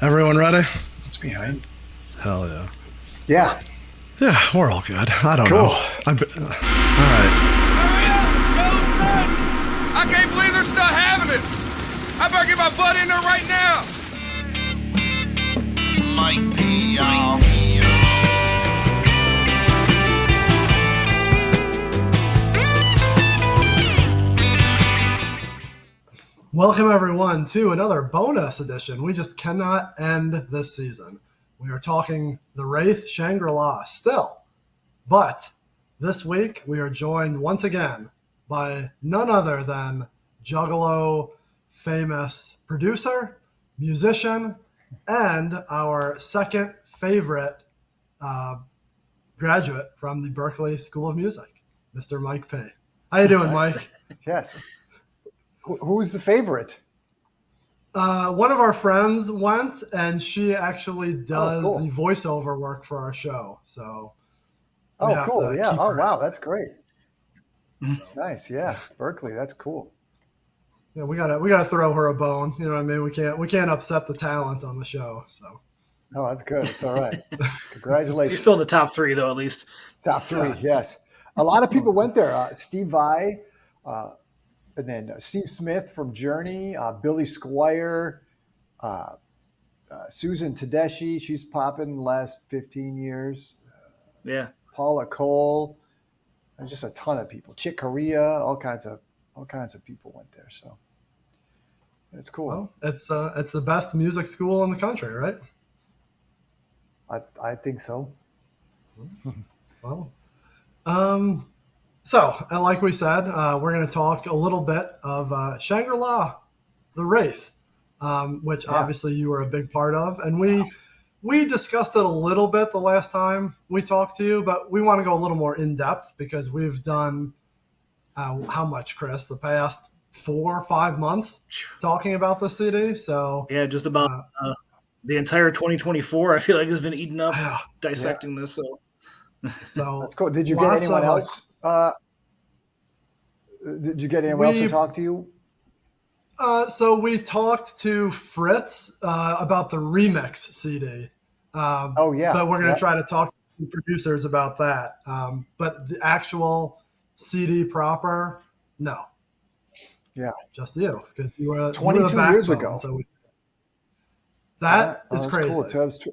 Everyone ready? It's behind. Hell yeah. Yeah. Yeah, we're all good. I don't Cool. know. All right. Hurry up! Show stuff! I can't believe they're still having it! I better get my butt in there right now! Mike P, y'all. Welcome, everyone, to another bonus edition. We just cannot end this season. We are talking the Wraith Shangri-La still. But this week, we are joined once again by none other than Juggalo famous producer, musician, and our second favorite graduate from the Berklee School of Music, Mr. Mike P. How you doing, Mike? Yes. Who's the favorite? One of our friends went, and she actually does cool. the voiceover work for our show. So, Oh, cool. Yeah. Oh, her. wow. That's great. Nice. Yeah. Berklee. That's cool. Yeah, we gotta throw her a bone. You know what I mean? We can't upset the talent on the show. So, Oh, that's good. It's all right. Congratulations. You're still in the top three, though, at least. Top three. Yes. A lot of people went there. Steve Vai, and then Steve Smith from Journey, Billy Squire, Susan Tedeschi. She's popping the last 15 years. Yeah. Paula Cole. There's just a ton of people. Chick Corea, all kinds of people went there. So it's cool. well, it's the best music school in the country, right? I think so. Well, so like we said, we're going to talk a little bit of Shangri-La, the Wraith, which obviously you were a big part of, and we discussed it a little bit the last time we talked to you, but we want to go a little more in depth because we've done how much, Chris? The past 4 or 5 months talking about the CD. So Yeah, just about the entire 2024, I feel like, has been eaten up dissecting this. So so That's cool. Did you get lots anyone of, else? Did you get anyone else to talk to you? So we talked to Fritz about the remix CD. Oh, yeah. But we're going to Yeah. try to talk to producers about that. But the actual CD proper, no. Yeah. Just you, because you were 22 the years backbone, ago. So that is that's crazy. Cool. So I was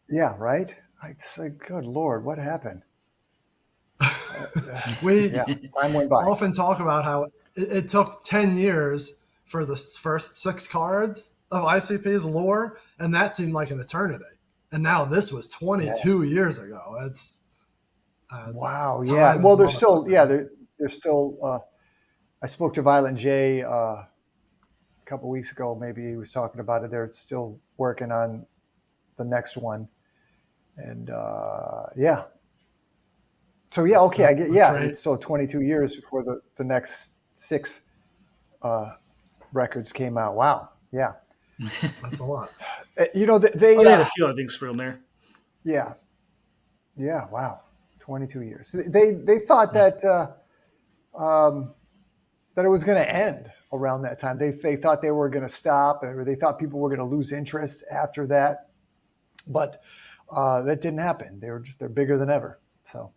yeah, right? It's like, good Lord, what happened? We Time went by. often talk about how it took 10 years for the first 6 cards of ICP's lore, and that seemed like an eternity. And now this was 22 years ago. It's Wow. time Yeah. is Well, a there's still, motherfucker. there's still, I spoke to Violent J a couple weeks ago. Maybe he was talking about it. They're still working on the next one. And yeah. So, yeah, okay. I get, great. it's still 22 years before the next 6 records came out. Wow. Yeah. That's a lot. They they had a few other things sprinkled in there. Yeah. Yeah. Wow. 22 years. They thought that that it was going to end around that time. They thought they were going to stop, or they thought people were going to lose interest after that. But that didn't happen. They're bigger than ever. So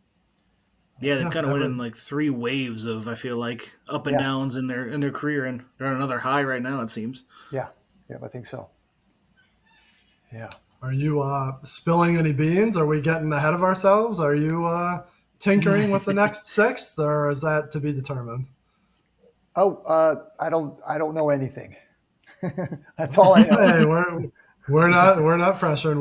Yeah, they've kind of went in like 3 waves of, I feel like, up and downs in their career, and they're on another high right now, it seems. yeah, I think so. Yeah. Are you spilling any beans? Are we getting ahead of ourselves? Are you tinkering with the next 6th, or is that to be determined? Oh, I don't know anything. That's all I know. Hey, we're not pressuring.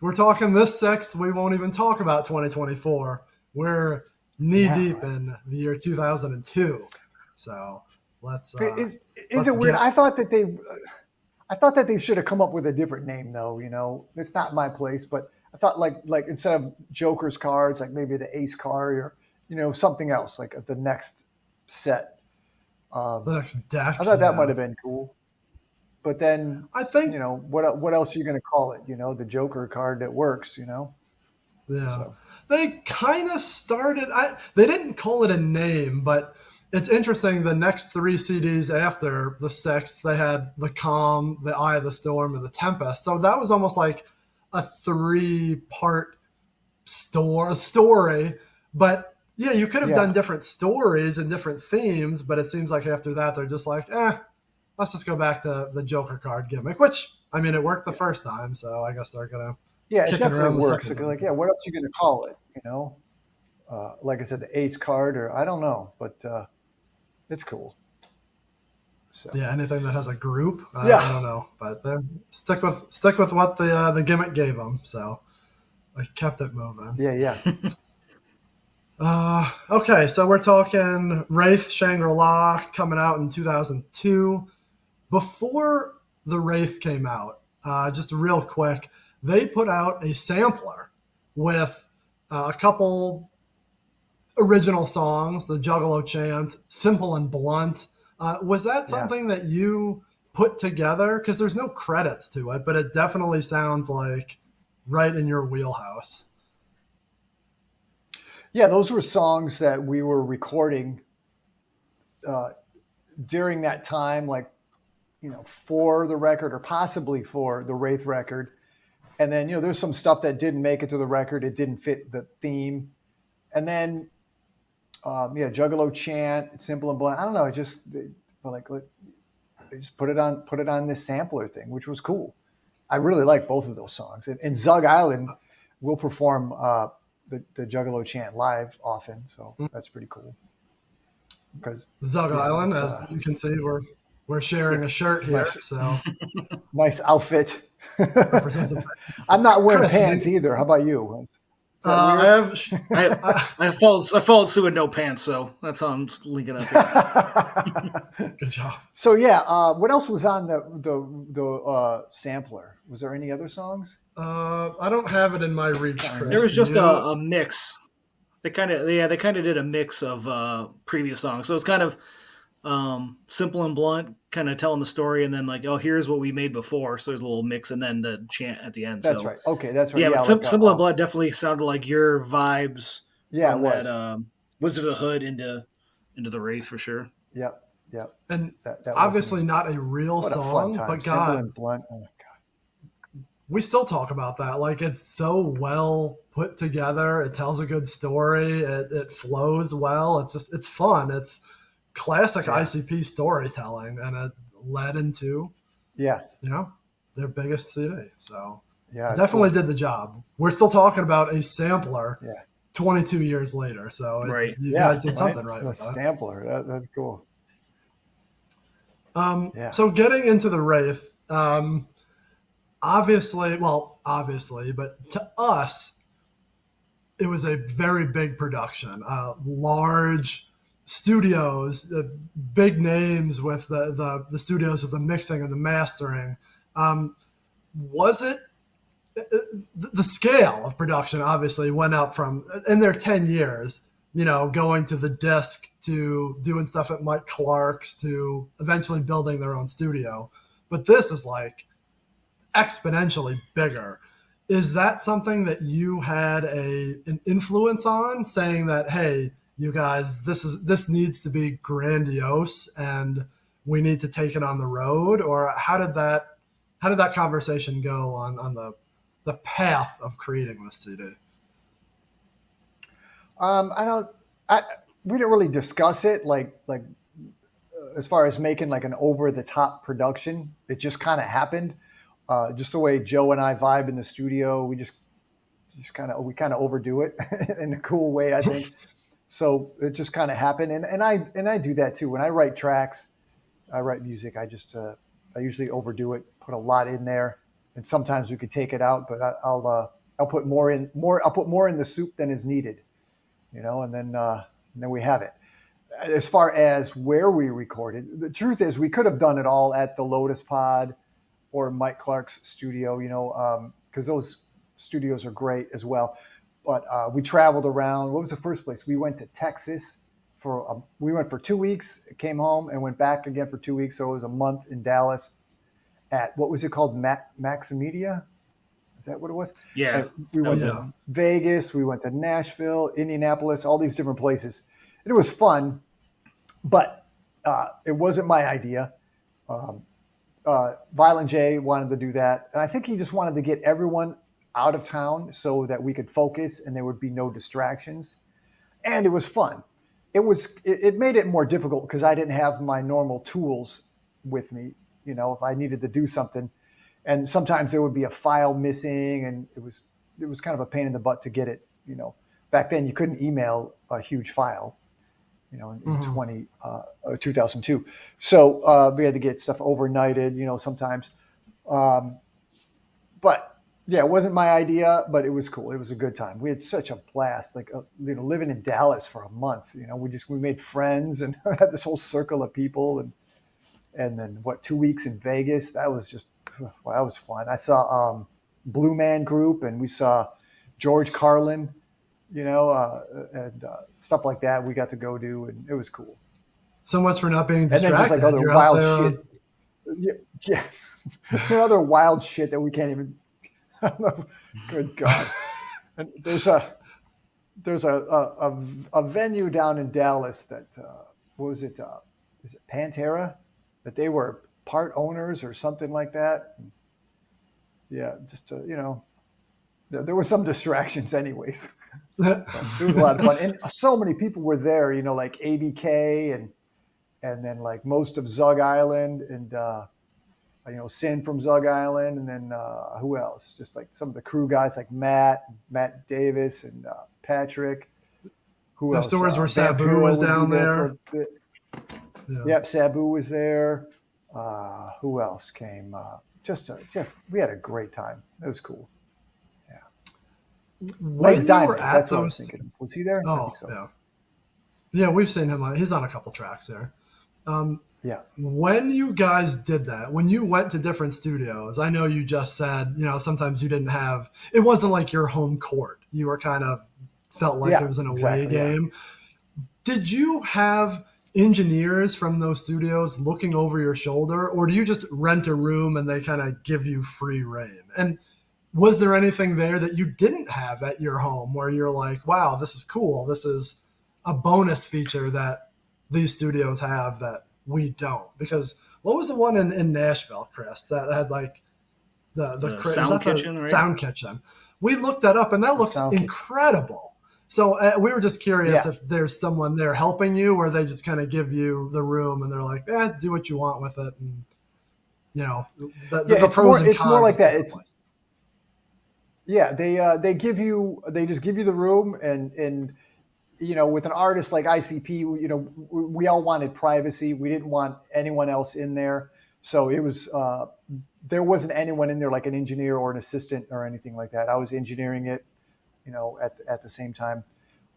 We're talking this 6th. We won't even talk about 2024. We're knee deep in the year 2002. So let's. Is let's it weird? get- I thought that they should have come up with a different name, though. It's not my place, but I thought like instead of Joker's cards, like maybe the Ace card, or something else, like the next set. the next deck. I thought that might have been cool, but then I think what else are you going to call it? The Joker card that works. Yeah. So. They kind of started. They didn't call it a name, but it's interesting. The next 3 CDs after the 6th, they had The Calm, The Eye of the Storm, and The Tempest. So that was almost like a 3-part story. But yeah, you could have done different stories and different themes, but it seems like after that, they're just like, let's just go back to the Joker card gimmick, which, I mean, it worked the first time. So I guess they're going to it definitely works. Like, what else are you going to call it? You know, like I said, the Ace card, or I don't know, but it's cool. So. Yeah, anything that has a group, I don't know, but stick with what the gimmick gave them. So I kept it moving. Yeah. Okay, so we're talking Wraith, Shangri-La coming out in 2002. Before the Wraith came out, just real quick, they put out a sampler with a couple original songs, the Juggalo chant, Simple and Blunt. Was that something that you put together? Because there's no credits to it, but it definitely sounds like right in your wheelhouse. Yeah, those were songs that we were recording during that time, like, for the record or possibly for the Wraith record. And then, there's some stuff that didn't make it to the record. It didn't fit the theme. And then, Juggalo chant, Simple and Blunt. I don't know. They just put it on this sampler thing, which was cool. I really like both of those songs. And Zug Izland will perform the Juggalo chant live often, so that's pretty cool. Because Zug Izland, as you can see, we're sharing a shirt here, so nice outfit. I'm not wearing pants either. How about you? I followed suit with no pants, so that's how I'm linking up here. Good job. So what else was on the sampler? Was there any other songs? I don't have it in my reach, Chris. There was just a mix. They kind of did a mix of previous songs. So it's kind of Simple and Blunt, kind of telling the story, and then like, here's what we made before. So there's a little mix, and then the chant at the end. That's right. Okay, that's right. Yeah, but Simple and Blunt definitely sounded like your vibes. Yeah, from it was. That Wizard of the Hood into the Wraith for sure. Yep. And that obviously not a real song, but God, Simple and Blunt. Oh my God. We still talk about that. Like, it's so well put together. It tells a good story. It flows well. It's fun. It's classic ICP storytelling, and it led into their biggest CD. So definitely did the job. We're still talking about a sampler 22 years later. So you guys did something right with that. Sampler. That's cool. So getting into the Wraith, obviously, but to us, it was a very big production, large studios, big names with the studios with the mixing and the mastering. Was it the scale of production obviously went up from in their 10 years, going to the disc to doing stuff at Mike Clark's to eventually building their own studio. But this is like exponentially bigger. Is that something that you had an influence on, saying that, hey, you guys, this needs to be grandiose and we need to take it on the road? Or how did that conversation go on the path of creating this CD? We didn't really discuss it like as far as making like an over the top production. It just kind of happened. Just the way Joe and I vibe in the studio, we kind of overdo it in a cool way, I think. So it just kind of happened, and I do that too. When I write tracks, I write music. I usually overdo it, put a lot in there, and sometimes we could take it out. But I'll put more in the soup than is needed, and then we have it. As far as where we recorded, the truth is we could have done it all at the Lotus Pod or Mike Clark's studio, because those studios are great as well. But we traveled around. What was the first place? We went to Texas we went for 2 weeks, came home, and went back again for 2 weeks. So it was a month in Dallas at, what was it called? Maximedia? Is that what it was? Yeah. We went to Vegas. We went to Nashville, Indianapolis, all these different places. And it was fun. but it wasn't my idea. Violent J wanted to do that. And I think he just wanted to get everyone out of town so that we could focus and there would be no distractions. And it was fun. It made it more difficult because I didn't have my normal tools with me, you know, if I needed to do something. And sometimes there would be a file missing, and it was kind of a pain in the butt to get it, you know. Back then you couldn't email a huge file, you know, in 2002. So we had to get stuff overnighted, you know, sometimes. But yeah, it wasn't my idea, but it was cool. It was a good time. We had such a blast, like, you know, living in Dallas for a month, you know, we made friends and had this whole circle of people. And then 2 weeks in Vegas, that was just, wow, that was fun. I saw Blue Man Group, and we saw George Carlin, you know, and stuff like that we got to go do, and it was cool. So much for not being distracted. And then just like other wild shit. Yeah. Other wild shit that we can't even, I don't know. Good God. And there's a venue down in Dallas that, what was it? Is it Pantera? That they were part owners or something like that. Yeah, just, you know, there were some distractions anyways. So it was a lot of fun. And so many people were there, you know, like ABK and then like most of Zug Izland and, you know, Sin from Zug Izland. And then who else? Just like some of the crew guys like Matt Davis and Patrick. Who else? Stores where Sabu was down there. Yeah. Yep, Sabu was there. Who else came? Just we had a great time. It was cool. Yeah. When you were at That's those, what I was thinking. Was he there? Oh, I think so. yeah. Yeah, we've seen him. He's on a couple tracks there. Yeah. When you guys did that, when you went to different studios, I know you just said, you know, sometimes you didn't have, it wasn't like your home court. You were kind of felt like it was an away game. Yeah. Did you have engineers from those studios looking over your shoulder, or do you just rent a room and they kind of give you free reign? And was there anything there that you didn't have at your home where you're like, wow, this is cool, this is a bonus feature that these studios have that we don't? Because what was the one in Nashville, Chris, that had like the sound kitchen, right? Sound kitchen. We looked that up and that looks incredible. So we were just curious if there's someone there helping you, or they just kind of give you the room and they're like, do what you want with it. And, you know, the pros and cons. It's more like that. They just give you the room and, you know, with an artist like ICP, you know, we all wanted privacy. We didn't want anyone else in there. So it was, there wasn't anyone in there like an engineer or an assistant or anything like that. I was engineering it, you know, at the same time.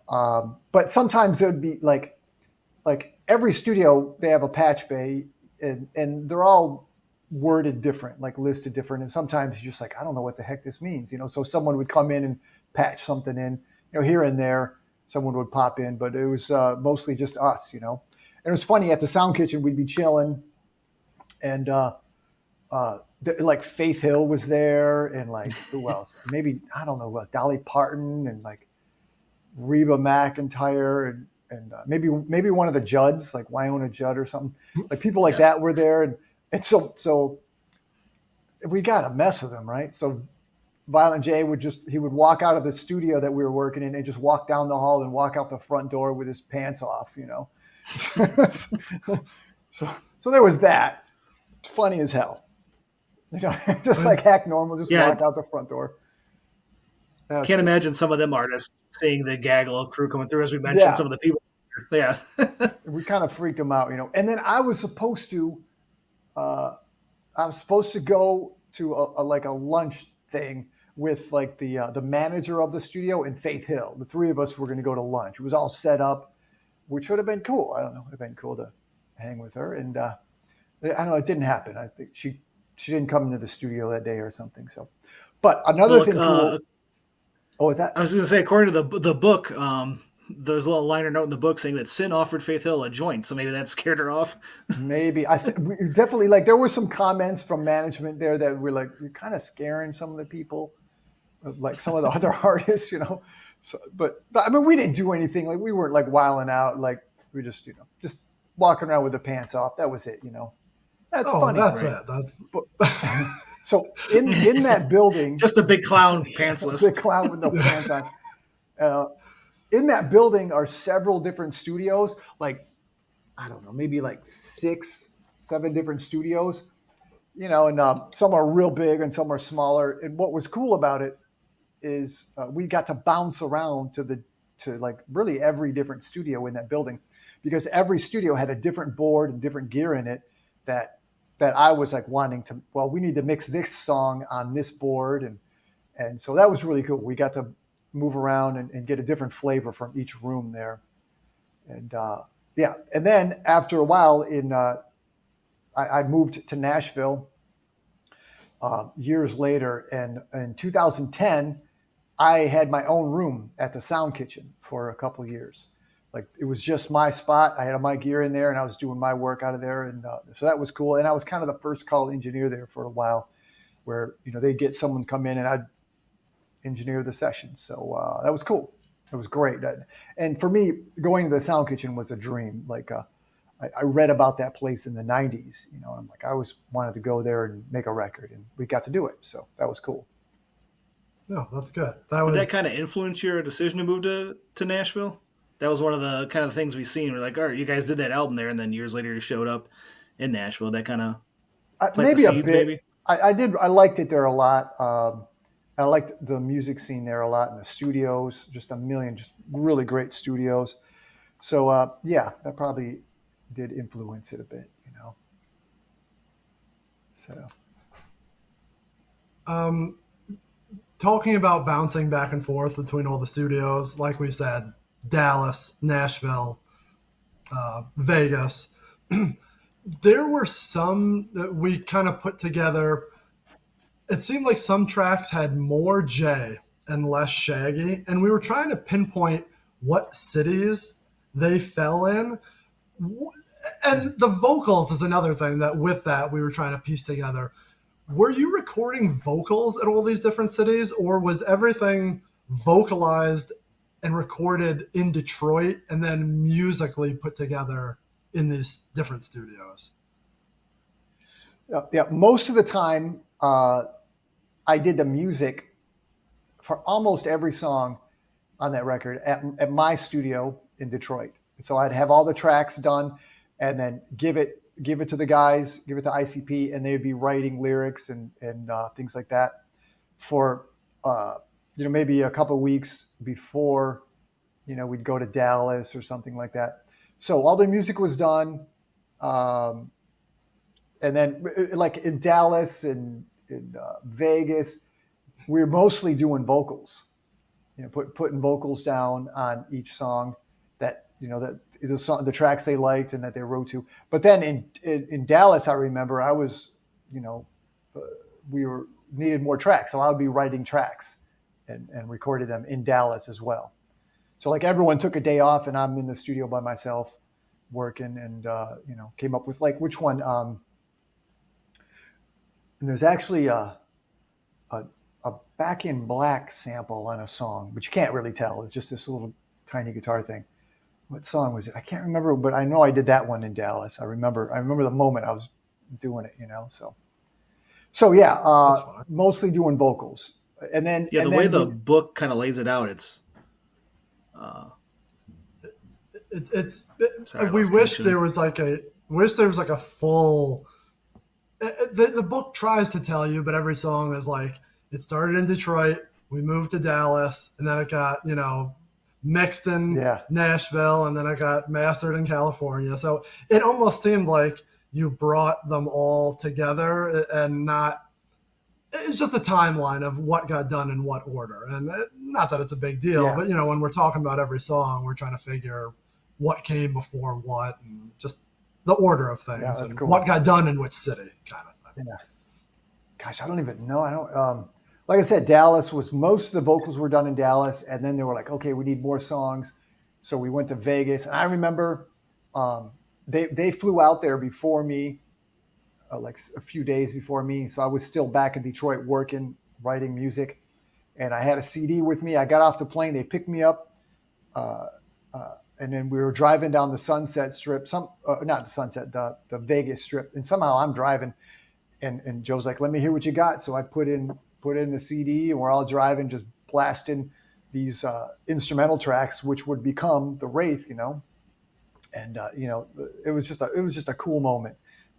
But sometimes it would be like every studio, they have a patch bay and they're all worded different, like listed different. And sometimes you're just like, I don't know what the heck this means, you know? So someone would come in and patch something in, you know, here and there, someone would pop in, but it was mostly just us, you know? And it was funny at the sound kitchen, we'd be chilling and, like Faith Hill was there, and like who else? Maybe I don't know who else. Dolly Parton and like Reba McEntire and maybe one of the Judds, like Wyona Judd or something. Like people like that were there, and so we got to mess with them, right? So Violent J would walk out of the studio that we were working in and just walk down the hall and walk out the front door with his pants off, you know. so there was that. It's funny as hell. You know, just like act normal, just walk out the front door. Can't imagine some of them artists seeing the gaggle of crew coming through, as we mentioned, some of the people. Yeah. We kind of freaked them out, you know. And then I was supposed to go to a lunch thing with like the manager of the studio and Faith Hill. The three of us were going to go to lunch. It was all set up, which would have been cool. I don't know. It would have been cool to hang with her. And I don't know. It didn't happen. I think she didn't come into the studio that day or something. So, but another thing cool. Is that? I was going to say, according to the book, there's a little liner note in the book saying that Sin offered Faith Hill a joint, so maybe that scared her off. Maybe we definitely like there were some comments from management there that were like, you're kind of scaring some of the people, like some of the other artists, you know. So, but I mean, we didn't do anything. Like we weren't like wilding out. Like we just, you know, just walking around with their pants off. That was it, you know. That's funny. That's right? it. That's So in that building, Just a big clown pantsless. the clown with no pants on. In that building are several different studios, like, I don't know, maybe like 6, 7 different studios, you know, and some are real big and some are smaller. And what was cool about it is we got to bounce around to like really every different studio in that building, because every studio had a different board and different gear in it that I was like wanting to, well, we need to mix this song on this board. And so that was really cool. We got to move around and get a different flavor from each room there. And yeah. And then after a while I moved to Nashville years later. And in 2010, I had my own room at the Sound Kitchen for a couple of years. Like, it was just my spot. I had my gear in there and I was doing my work out of there. And so that was cool. And I was kind of the first call engineer there for a while, where, you know, they'd get someone come in and I'd engineer the session. So that was cool. It was great. And for me, going to the Sound Kitchen was a dream. Like, I read about that place in the 90s, you know, and I'm like, I always wanted to go there and make a record, and we got to do it. So that was cool. No, that's good. Did that kind of influence your decision to move to Nashville? That was one of the kind of things we've seen. We're like, all right, you guys did that album there, and then years later you showed up in Nashville. That kind of maybe a bit. Maybe? I did. I liked it there a lot. I liked the music scene there a lot, and the studios, just a million, just really great studios. So yeah, that probably did influence it a bit, you know. So. Talking about bouncing back and forth between all the studios, like we said, Dallas, Nashville, Vegas. There were some that we kind of put together. It seemed like some tracks had more Jay and less Shaggy, and we were trying to pinpoint what cities they fell in. And the vocals is another thing that with that we were trying to piece together. Were you recording vocals at all these different cities, or was everything vocalized and recorded in Detroit and then musically put together in these different studios? Yeah, most of the time I did the music for almost every song on that record at my studio in Detroit. So I'd have all the tracks done and then give it to the guys, give it to ICP, and they'd be writing lyrics and things like that for, you know, maybe a couple of weeks before, you know, we'd go to Dallas or something like that. So all the music was done. And then like in Dallas and in Vegas, we were mostly doing vocals, you know, putting vocals down on each song that, you know, that the tracks they liked and that they wrote to. But then in Dallas, I remember I was, you know, we needed more tracks. So I would be writing tracks and recorded them in Dallas as well. So like everyone took a day off and I'm in the studio by myself working and, you know, came up with like which one. And there's actually a Back in Black sample on a song, but you can't really tell. It's just this little tiny guitar thing. What song was it? I can't remember, but I know I did that one in Dallas. I remember the moment I was doing it, you know. So yeah, mostly doing vocals, and then the way the book kind of lays it out, it's. We wish there was like a full. The book tries to tell you, but every song is like it started in Detroit, we moved to Dallas, and then it got, you know, mixed in Nashville, and then it got mastered in California. So it almost seemed like you brought them all together and it's just a timeline of what got done in what order. And not that it's a big deal, but, you know, when we're talking about every song, we're trying to figure what came before what and just the order of things and what got done in which city kind of thing. Yeah. Gosh, I don't even know. I don't, like I said, Dallas was most of the vocals were done in Dallas, and then they were like, okay, we need more songs. So we went to Vegas. And I remember they flew out there before me, like a few days before me. So I was still back in Detroit working, writing music. And I had a CD with me. I got off the plane. They picked me up and then we were driving down the Sunset Strip, not the Sunset, the Vegas Strip, and somehow I'm driving, and Joe's like, "Let me hear what you got." So I put in the CD, and we're all driving, just blasting these instrumental tracks, which would become the Wraith, And it was just a cool moment,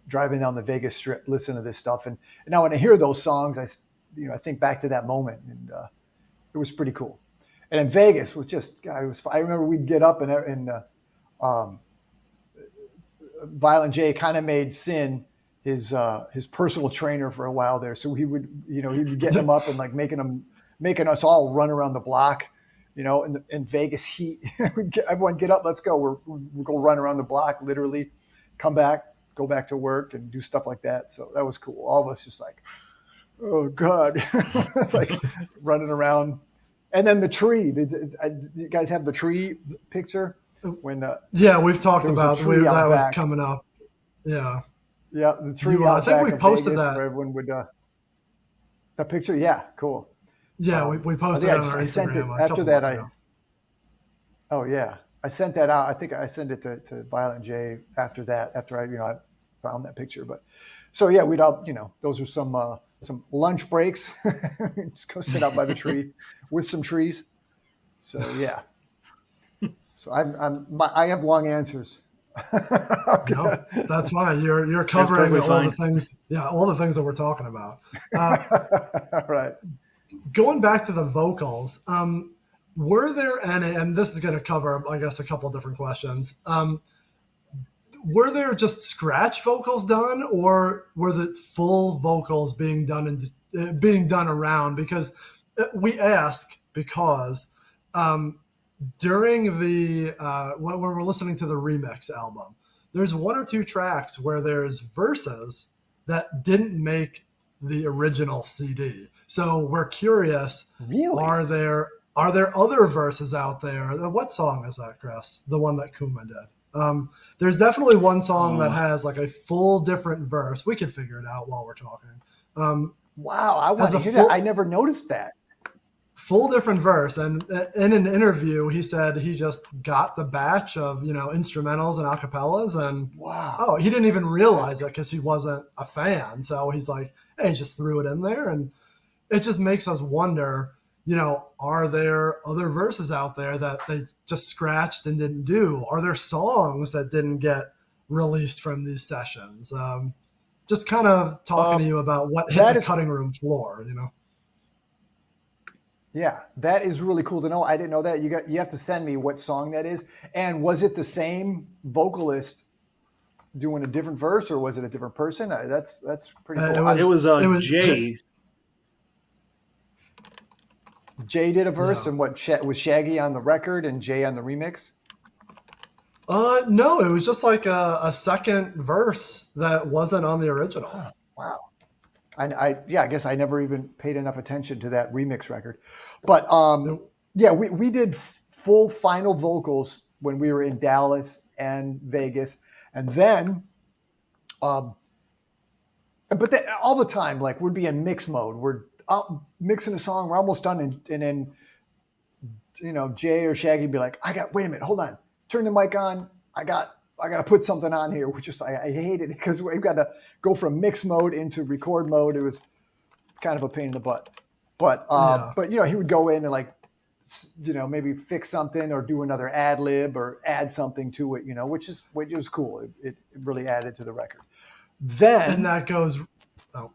driving down the Vegas Strip, listening to this stuff, and now when I hear those songs, I think back to that moment, and it was pretty cool. And in Vegas was just, God, it was. I remember we'd get up and Violent J kind of made Sin his personal trainer for a while there. So he'd be getting him up and like making us all run around the block, in Vegas heat. Everyone get up, let's go. We'll go run around the block, literally, come back, go back to work, and do stuff like that. So that was cool. All of us just like, oh God, it's like running around. And then the tree. Do you guys have the tree picture? When yeah, we've talked about that was back. Coming up. Yeah, the tree. I think we posted Vegas, that. where everyone would that picture. Yeah, cool. Yeah, we posted it on our Instagram. After that, oh yeah, I sent that out. I think I sent it to Violent J after that. After I found that picture. But so yeah, we'd all those are some lunch breaks. Just go sit out by the tree with some trees. So yeah. So I have long answers. No, that's fine. You're covering all the things. Yeah, all the things that we're talking about. Right. Going back to the vocals, were there any? And this is going to cover, I guess, a couple of different questions. Were there just scratch vocals done, or were the full vocals being done around? Because we ask because during the when we're listening to the remix album, there's one or two tracks where there's verses that didn't make the original CD. So we're curious. Really? Are there other verses out there? What song is that, Chris? The one that Kuma did. There's definitely one song that has like a full different verse. We could figure it out while we're talking. Wow, I want to hear that. I never noticed that. Full different verse. And in an interview, he said he just got the batch of, instrumentals and acapellas, and wow. He didn't even realize it because he wasn't a fan. So he's like, hey, just threw it in there. And it just makes us wonder, are there other verses out there that they just scratched and didn't do? Are there songs that didn't get released from these sessions? Just kind of talking to you about what hit the cutting room floor, Yeah, that is really cool to know. I didn't know that. You have to send me what song that is. And was it the same vocalist doing a different verse, or was it a different person? That's pretty cool. It was Jay. Jay did a verse, and what was Shaggy on the record and Jay on the remix? No, it was just like a second verse that wasn't on the original. Oh, wow. I guess I never even paid enough attention to that remix record. But we did full final vocals when we were in Dallas and Vegas. And then, all the time, like we'd be in mix mode. We're mixing a song, we're almost done, and then Jay or Shaggy would be like, wait a minute, hold on, turn the mic on, I got to put something on here, which is I hated it because we've got to go from mix mode into record mode. It was kind of a pain in the butt, but he would go in and like maybe fix something or do another ad lib or add something to it, which was cool. It really added to the record. Then and that goes. Oh.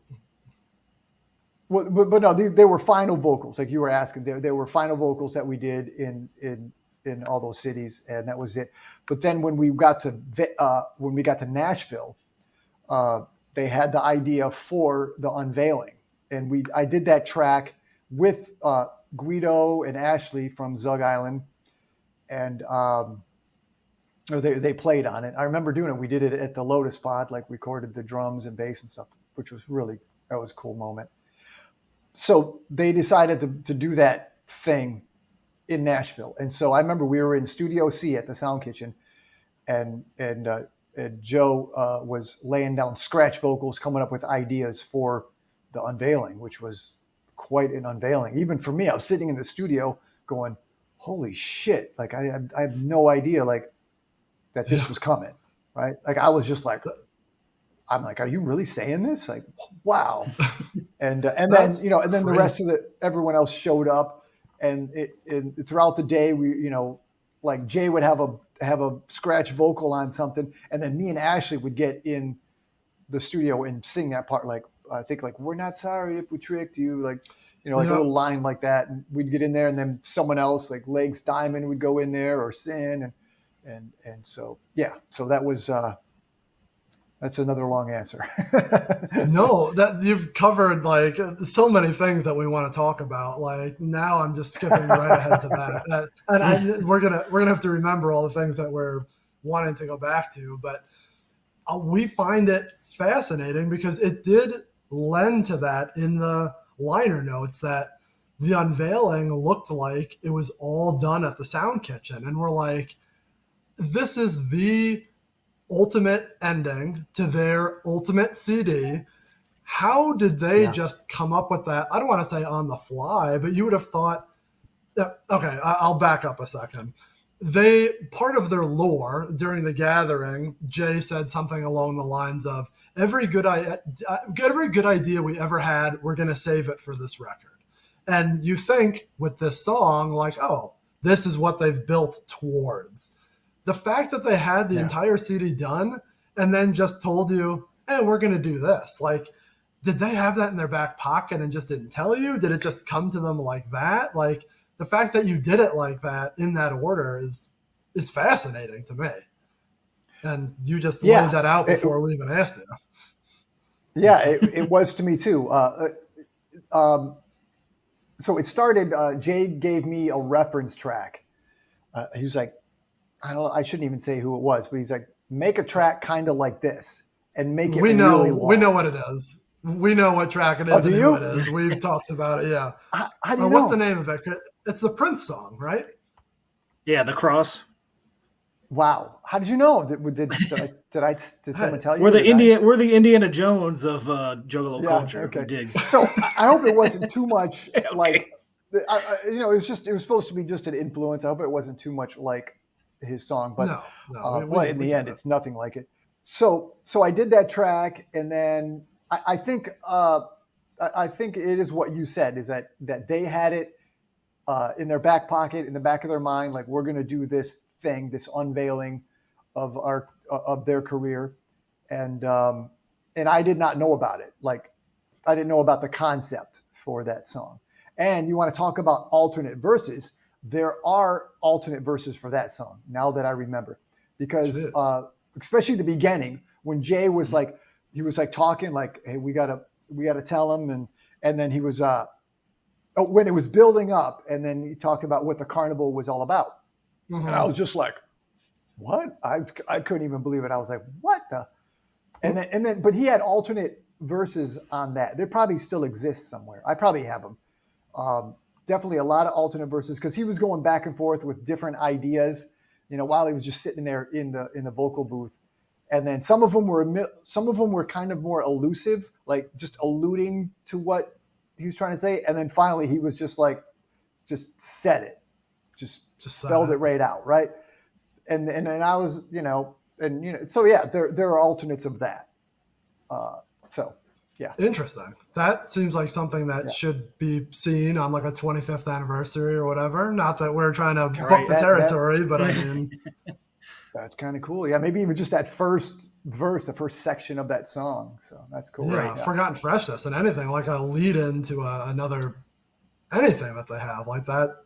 Well, but no, they were final vocals, like you were asking. They were final vocals that we did in all those cities, and that was it. But then when we got to Nashville, they had the idea for The Unveiling, and I did that track with Guido and Ashley from Zug Izland, and they played on it. I remember doing it. We did it at the Lotus Pod, like recorded the drums and bass and stuff, which was that was a cool moment. So they decided to do that thing in Nashville. And so I remember we were in Studio C at the Sound Kitchen, and Joe was laying down scratch vocals, coming up with ideas for The Unveiling, which was quite an unveiling. Even for me, I was sitting in the studio going, holy shit. Like I have no idea like that this was coming. Right. Like I was just like, I'm like, are you really saying this? Like, wow. And then, and then the rest of everyone else showed up, and throughout the day, we, like Jay would have a scratch vocal on something, and then me and Ashley would get in the studio and sing that part. Like, I think like, we're not sorry if we tricked you. Like, a little line like that. And we'd get in there, and then someone else like Legs Diamond would go in there, or Sin. And so, yeah, so that was, that's another long answer. No, that you've covered like so many things that we want to talk about. Like now I'm just skipping right ahead to that. And we're going to have to remember all the things that we're wanting to go back to, but we find it fascinating because it did lend to that in the liner notes that The Unveiling looked like it was all done at the Sound Kitchen. And we're like, this is the ultimate ending to their ultimate CD. How did they just come up with that? I don't want to say on the fly, but you would have thought that, okay, I'll back up a second. Part of their lore during the gathering, Jay said something along the lines of, every good idea we ever had, we're going to save it for this record. And you think with this song, like, oh, this is what they've built towards. The fact that they had the entire CD done and then just told you, hey, we're going to do this. Like, did they have that in their back pocket and just didn't tell you? Did it just come to them like that? Like, the fact that you did it like that in that order is fascinating to me. And you just laid that out before we even asked you. Yeah, it was to me too. So it started, Jay gave me a reference track. He was like, I shouldn't even say who it was, but he's like, make a track kind of like this and make it really long. We know what it is. We know what track it is and who it is. We've talked about it, yeah. How do you know? What's the name of it? It's the Prince song, right? Yeah, The Cross. Wow. How did you know? Did someone tell you? We're the Indiana Jones of Juggalo culture. Okay. We dig. So I hope it wasn't too much like, it was supposed to be just an influence. I hope it wasn't too much like his song, but in the end, it's nothing like it. So I did that track, and then I think it is what you said, is that they had it in their back pocket, in the back of their mind, like, we're going to do this thing, this unveiling of their career, and I did not know about it. Like, I didn't know about the concept for that song. And you want to talk about alternate verses? There are alternate verses for that song, now that I remember, because especially the beginning when Jay was like, he was like talking like, hey, we gotta tell him, and then he was when it was building up, and then he talked about what the carnival was all about, and I was just like, what? I couldn't even believe it. I was like, what the? And then but he had alternate verses on that. They probably still exist somewhere. I probably have them. Definitely a lot of alternate verses, because he was going back and forth with different ideas, while he was just sitting there in the vocal booth. And then some of them were kind of more elusive, like just alluding to what he was trying to say. And then finally he was just like, just said it, just spelled it right out. Right. And I was, so yeah, there are alternates of that. So. Yeah. Interesting. That seems like something that should be seen on like a 25th anniversary or whatever. Not that we're trying to book the territory, but I mean, that's kind of cool. Yeah, maybe even just that first verse, the first section of that song. So that's cool. Yeah, Forgotten Freshness and anything like a lead into another anything that they have like that.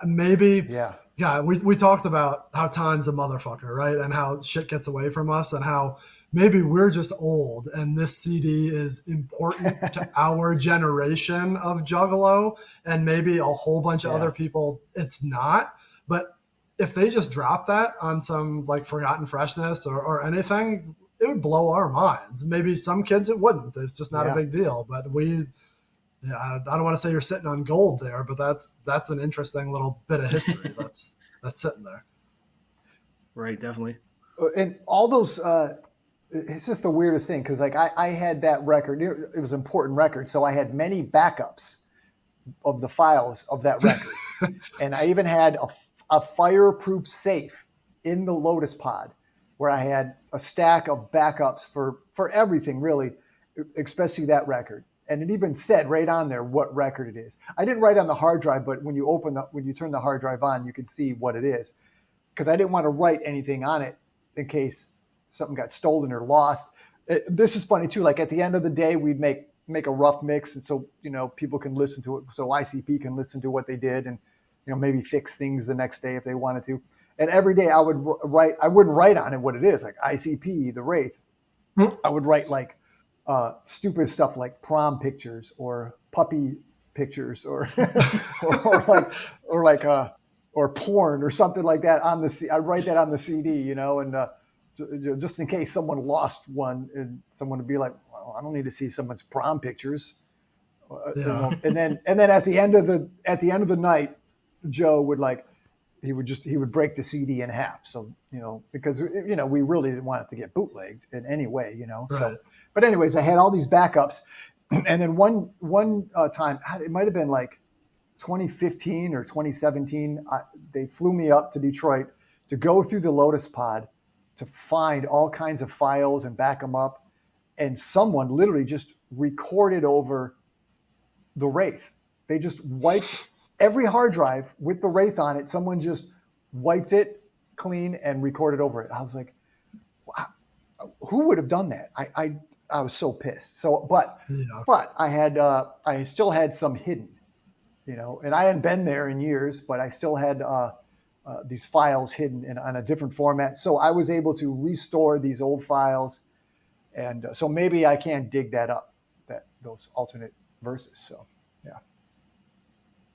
Maybe. Yeah. Yeah. We talked about how time's a motherfucker, right? And how shit gets away from us, and how maybe we're just old and this CD is important to our generation of Juggalo, and maybe a whole bunch of other people it's not. But if they just drop that on some like Forgotten Freshness or anything, it would blow our minds. Maybe some kids it wouldn't. It's just not a big deal. But I don't want to say you're sitting on gold there, but that's an interesting little bit of history that's sitting there. Right, definitely. And all those it's just the weirdest thing, because like I had that record. It was an important record, so I had many backups of the files of that record. And I even had a fireproof safe in the Lotus pod where I had a stack of backups for everything, really, especially that record. And it even said right on there what record it is. I didn't write on the hard drive, but when you turn the hard drive on, you can see what it is. Because I didn't want to write anything on it in case something got stolen or lost. This is funny too. Like at the end of the day, we'd make a rough mix, and so people can listen to it. So ICP can listen to what they did, and maybe fix things the next day if they wanted to. And every day I would write. I wouldn't write on it what it is, like ICP, the Wraith. I would write like stupid stuff like prom pictures or puppy pictures or or porn or something like that on the. I'd write that on the CD, and just in case someone lost one, and someone would be like, well, I don't need to see someone's prom pictures. Yeah. And then at the end of the night, Joe would he would break the CD in half. So, because, we really didn't want it to get bootlegged in any way, Right. So, but anyways, I had all these backups. And then one time, it might've been like 2015 or 2017. They flew me up to Detroit to go through the Lotus pod to find all kinds of files and back them up. And someone literally just recorded over the Wraith. They just wiped every hard drive with the Wraith on it. Someone just wiped it clean and recorded over it. I was like, wow, who would have done that? I was so pissed. So, but I still had some hidden, and I hadn't been there in years, but I still had these files hidden on a different format. So I was able to restore these old files. And so maybe I can dig that up, those alternate verses. So, yeah.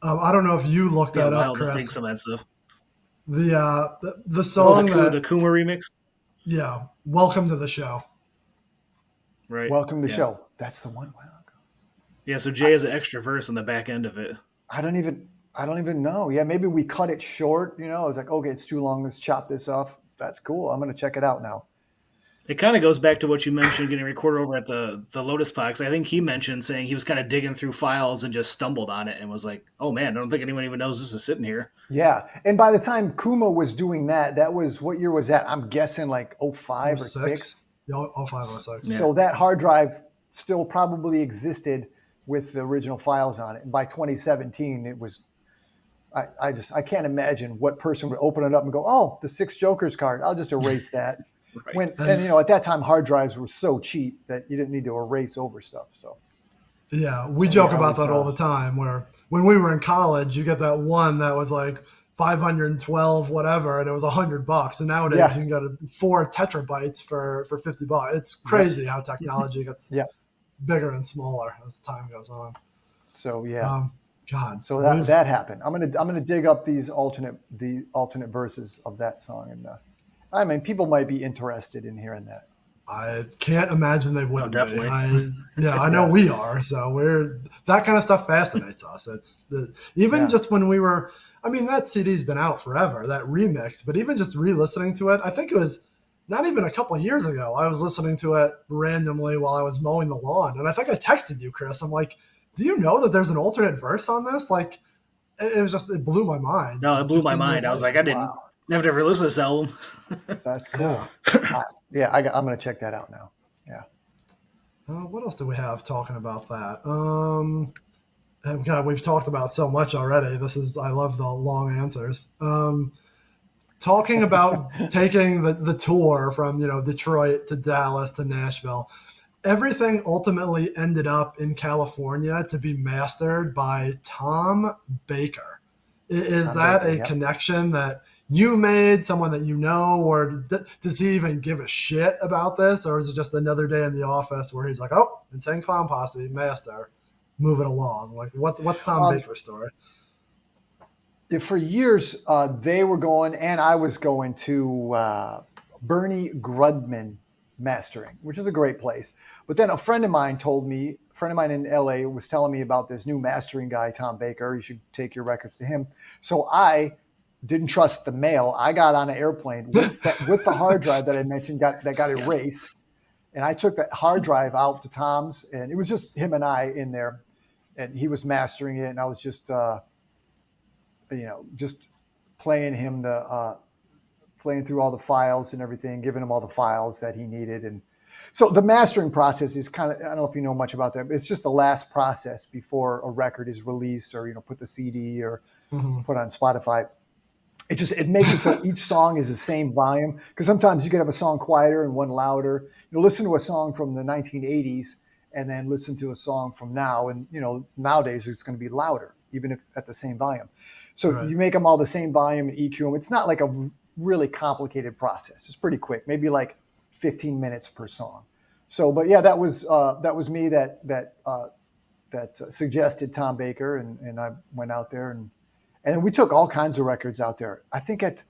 I don't know if you looked that up, To think Chris. some of that stuff. The song the Kuma remix. Yeah, Welcome to the Show. Right. Welcome to the show. That's the one. Wow. Yeah. So Jay has an extra verse on the back end of it. I don't even know. Yeah, maybe we cut it short. I was like, okay, it's too long. Let's chop this off. That's cool. I'm going to check it out now. It kind of goes back to what you mentioned getting recorded over at the Lotus Pod. I think he mentioned saying he was kind of digging through files and just stumbled on it and was like, oh man, I don't think anyone even knows this is sitting here. Yeah. And by the time Kuma was doing that was, what year was that? I'm guessing like 05 or 6. Yeah, 05 or 06. So that hard drive still probably existed with the original files on it. And by 2017, it was, I can't imagine what person would open it up and go, oh, the 6 Jokers card. I'll just erase that. Right. And at that time, hard drives were so cheap that you didn't need to erase over stuff. So, yeah, we joke about that all the time. Where when we were in college, you get that one that was like 512 whatever, and it was $100. And nowadays you can get 4 terabytes for $50. It's crazy how technology gets bigger and smaller as time goes on. So God. So that happened. I'm gonna dig up the alternate verses of that song, and I mean, people might be interested in hearing that. I can't imagine they wouldn't. Oh, definitely. I know we are. So that kind of stuff fascinates us. It's just when we were. I mean, that CD's been out forever. That remix, but even just re-listening to it, I think it was not even a couple of years ago. I was listening to it randomly while I was mowing the lawn, and I think I texted you, Chris. I'm like, "Do you know that there's an alternate verse on this?" Like, it blew my mind. No, it blew my mind. I was like, I didn't. Wow. Never ever listened to this album. That's cool. I'm going to check that out now. Yeah. What else do we have talking about that? God, we've talked about so much already. I love the long answers. Talking about taking the tour from, Detroit to Dallas to Nashville, everything ultimately ended up in California to be mastered by Tom Baker. Is that a connection that you made, someone that you know, or does he even give a shit about this? Or is it just another day in the office where he's like, oh, Insane Clown Posse, master, moving along? Like, what's Tom Baker's story? For years, they were going, and I was going to Bernie Grudman Mastering, which is a great place. But then a friend of mine in LA was telling me about this new mastering guy, Tom Baker. You should take your records to him. So I didn't trust the mail. I got on an airplane with the hard drive that I mentioned that got erased. And I took that hard drive out to Tom's, and it was just him and I in there, and he was mastering it. And I was just just playing him playing through all the files and everything, giving him all the files that he needed. And so the mastering process is kind of, I don't know if you know much about that, but it's just the last process before a record is released or, put the CD or put on Spotify. It makes it so each song is the same volume. Because sometimes you can have a song quieter and one louder. Listen to a song from the 1980s and then listen to a song from now. And, nowadays it's going to be louder, even if at the same volume. So you make them all the same volume and EQ them. It's not like a really complicated process. It's pretty quick, maybe like 15 minutes per song. So, but yeah, that was me that suggested Tom Baker, and I went out there and we took all kinds of records out there. I think at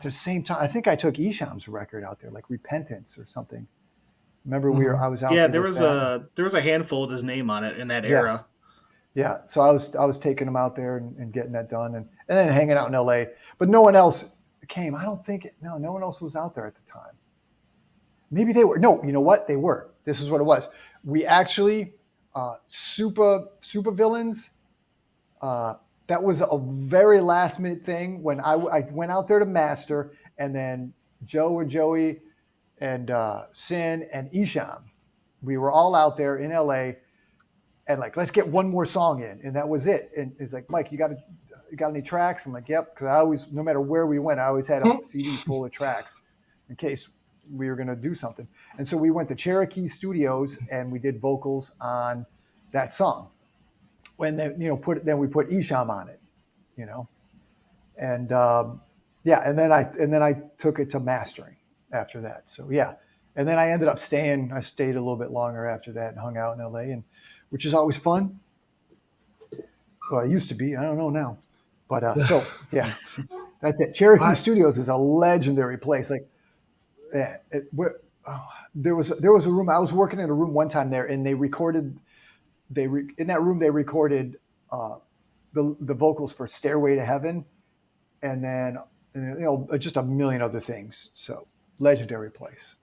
the same time, I think I took Isham's record out there, like Repentance or something. Remember I was out there. Yeah, there was a handful with his name on it in that era. Yeah, so I was taking him out there and getting that done, and then hanging out in LA. But no one else came. I don't think no one else was out there at the time. Maybe they were. No, you know what? They were. This is what it was. We actually super villains. That was a very last minute thing when I went out there to master, and then Joey and Sin and Isham, we were all out there in LA, and like, let's get one more song in, and that was it. And it's like, Mike, you got any tracks? I'm like, yep, because I always, no matter where we went, I always had a CD full of tracks in case we were going to do something. And so we went to Cherokee Studios and we did vocals on that song. When then we put Isham on it, and and then I took it to mastering after that. So yeah, and then I ended up staying. I stayed a little bit longer after that and hung out in LA, and which is always fun. Well, it used to be. I don't know now, but so yeah, that's it. Cherokee Studios is a legendary place. Like, there was a room. I was working in a room one time there, and they recorded. In that room they recorded the vocals for Stairway to Heaven, and then just a million other things. So legendary place.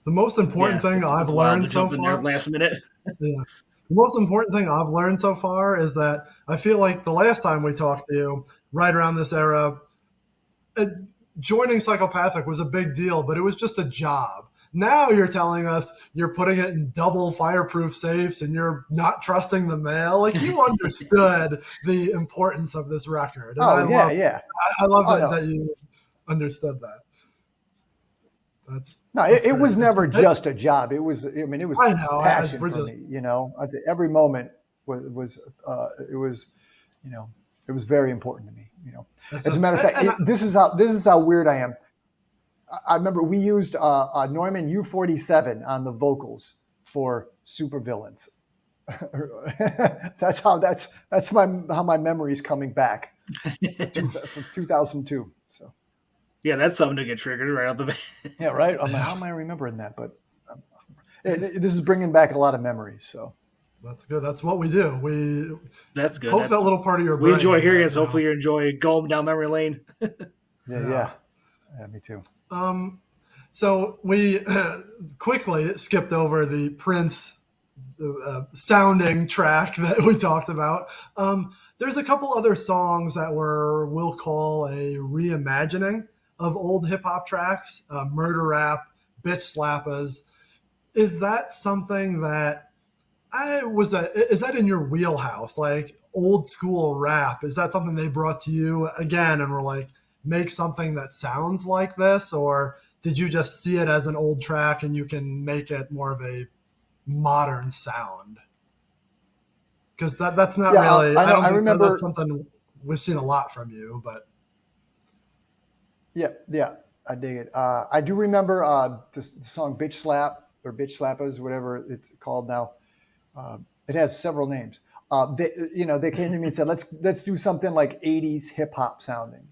The most important thing I've learned so far, last minute. The most important thing I've learned so far is that I feel like the last time we talked to you, right around this era, joining Psychopathic was a big deal, but it was just a job. Now you're telling us you're putting it in double fireproof safes and you're not trusting the mail. Like, you understood the importance of this record. And I love that you understood that. It was never just a job. It was passion for me. Every moment was very important to me. As a matter of fact, this is how weird I am. I remember we used Neumann U47 on the vocals for Supervillains. That's how my memory's coming back from 2002. So yeah, that's something to get triggered right off the bat. Yeah, right. I'm like, how am I remembering that? But this is bringing back a lot of memories. So that's good. That's what we do. That's good. Hope that little part of your brain. We enjoy hearing it. So hopefully you enjoy going down memory lane. Yeah, me too. So we quickly skipped over the Prince sounding track that we talked about. There's a couple other songs that we'll call a reimagining of old hip hop tracks, Murder Rap, Bitch Slappas. Is that something that is that in your wheelhouse? Like, old school rap, is that something they brought to you again and were like, make something that sounds like this? Or did you just see it as an old track and you can make it more of a modern sound? Because that's not really, I remember that's something we've seen a lot from you, but. Yeah, I dig it. I do remember the song Bitch Slap or Bitch Slappas, whatever it's called now. It has several names. They came to me and said, let's do something like 80s hip hop sounding.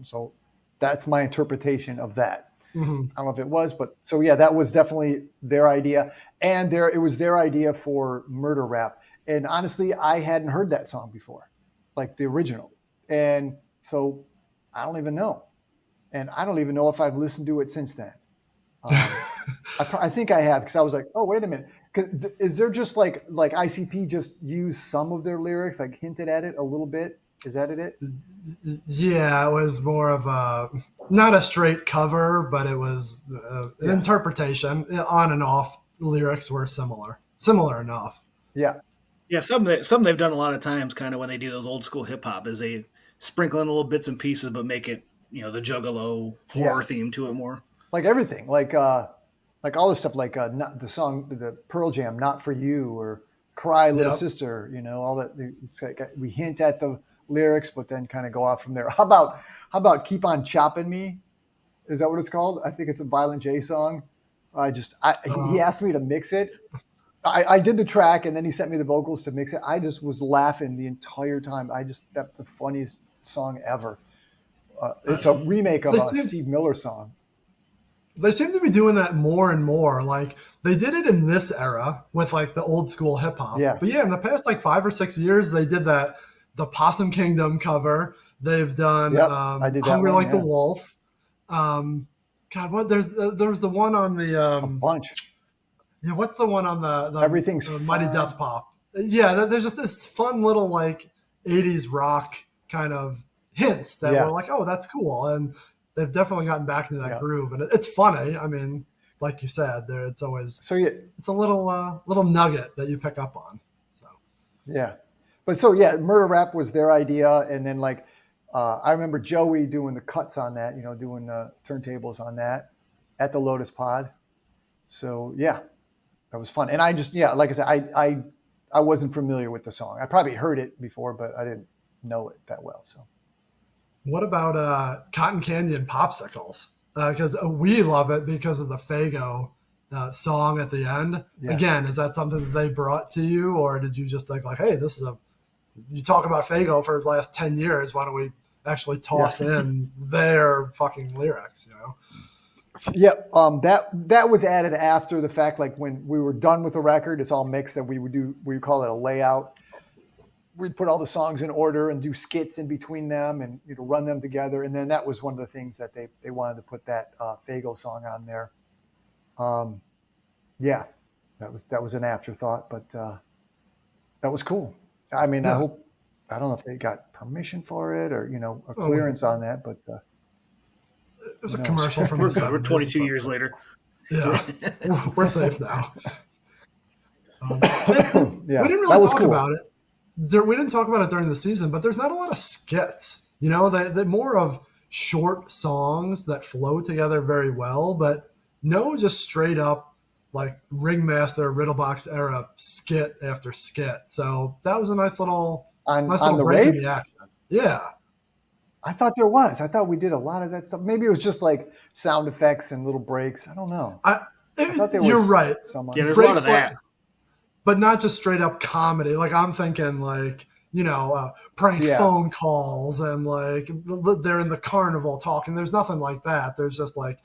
So that's my interpretation of that. Mm-hmm. I don't know if it was, but so yeah, that was definitely their idea. And it was their idea for Murder Rap. And honestly, I hadn't heard that song before, like the original. And so I don't even know. And I don't even know if I've listened to it since then. I think I have, because I was like, oh, wait a minute. Is there just like ICP just used some of their lyrics, like hinted at it a little bit Is that it? Yeah, it was more of a not a straight cover, but it was an interpretation. On and off, the lyrics were similar enough. Yeah. Yeah, something they've done a lot of times, kind of when they do those old school hip hop, is they sprinkle in little bits and pieces, but make it the Juggalo horror theme to it more. Like everything, like all this stuff, like not the song, the Pearl Jam, "Not for You," or "Cry, Little Sister." All that. It's like we hint at the lyrics, but then kind of go off from there. How about "Keep on Chopping Me"? Is that what it's called? I think it's a Violent J song. He asked me to mix it. I did the track, and then he sent me the vocals to mix it. I just was laughing the entire time. That's the funniest song ever. It's a remake of a Steve Miller song. They seem to be doing that more and more. Like they did it in this era with like the old school hip hop. Yeah. But in the past like 5 or 6 years, they did the Possum Kingdom cover. They've done Hungry Like the Wolf. God, what there was the one on the a bunch. Yeah, what's the one on the Everything's Mighty Death Pop? Yeah, there's just this fun little like 80s rock kind of hints that were like, oh, that's cool. And they've definitely gotten back into that groove. And it's funny. I mean, like you said, it's always it's a little nugget that you pick up on. So yeah. But Murder Rap was their idea. And then like I remember Joey doing the cuts on that, doing turntables on that at the Lotus Pod. So yeah. That was fun. And I just, like I said, I wasn't familiar with the song. I probably heard it before, but I didn't know it that well. So, what about Cotton Candy and Popsicles? Because we love it because of the Faygo song at the end. Yeah. Again, is that something that they brought to you, or did you just think like, hey, you talk about Faygo for the last 10 years. Why don't we actually toss in their fucking lyrics, Yeah, that was added after the fact. Like when we were done with the record, it's all mixed. And we would call it a layout. We'd put all the songs in order and do skits in between them, and run them together. And then that was one of the things that they wanted to put that Faygo song on there. That was an afterthought, but that was cool. I mean, I don't know if they got permission for it or a clearance on that, but. It was a commercial from the 70s. We're 22 years later. Yeah, we're safe now. We didn't really talk about it. We didn't talk about it during the season, but there's not a lot of skits. They're more of short songs that flow together very well, but no just straight up like Ringmaster, Riddlebox era skit after skit. So that was a nice little break in the action. Yeah. I thought there was. I thought we did a lot of that stuff. Maybe it was just like sound effects and little breaks. I don't know. I thought there was you're right. Yeah, there's a lot of that. But not just straight up comedy. Like I'm thinking like, prank phone calls and like they're in the carnival talking. There's nothing like that. There's just like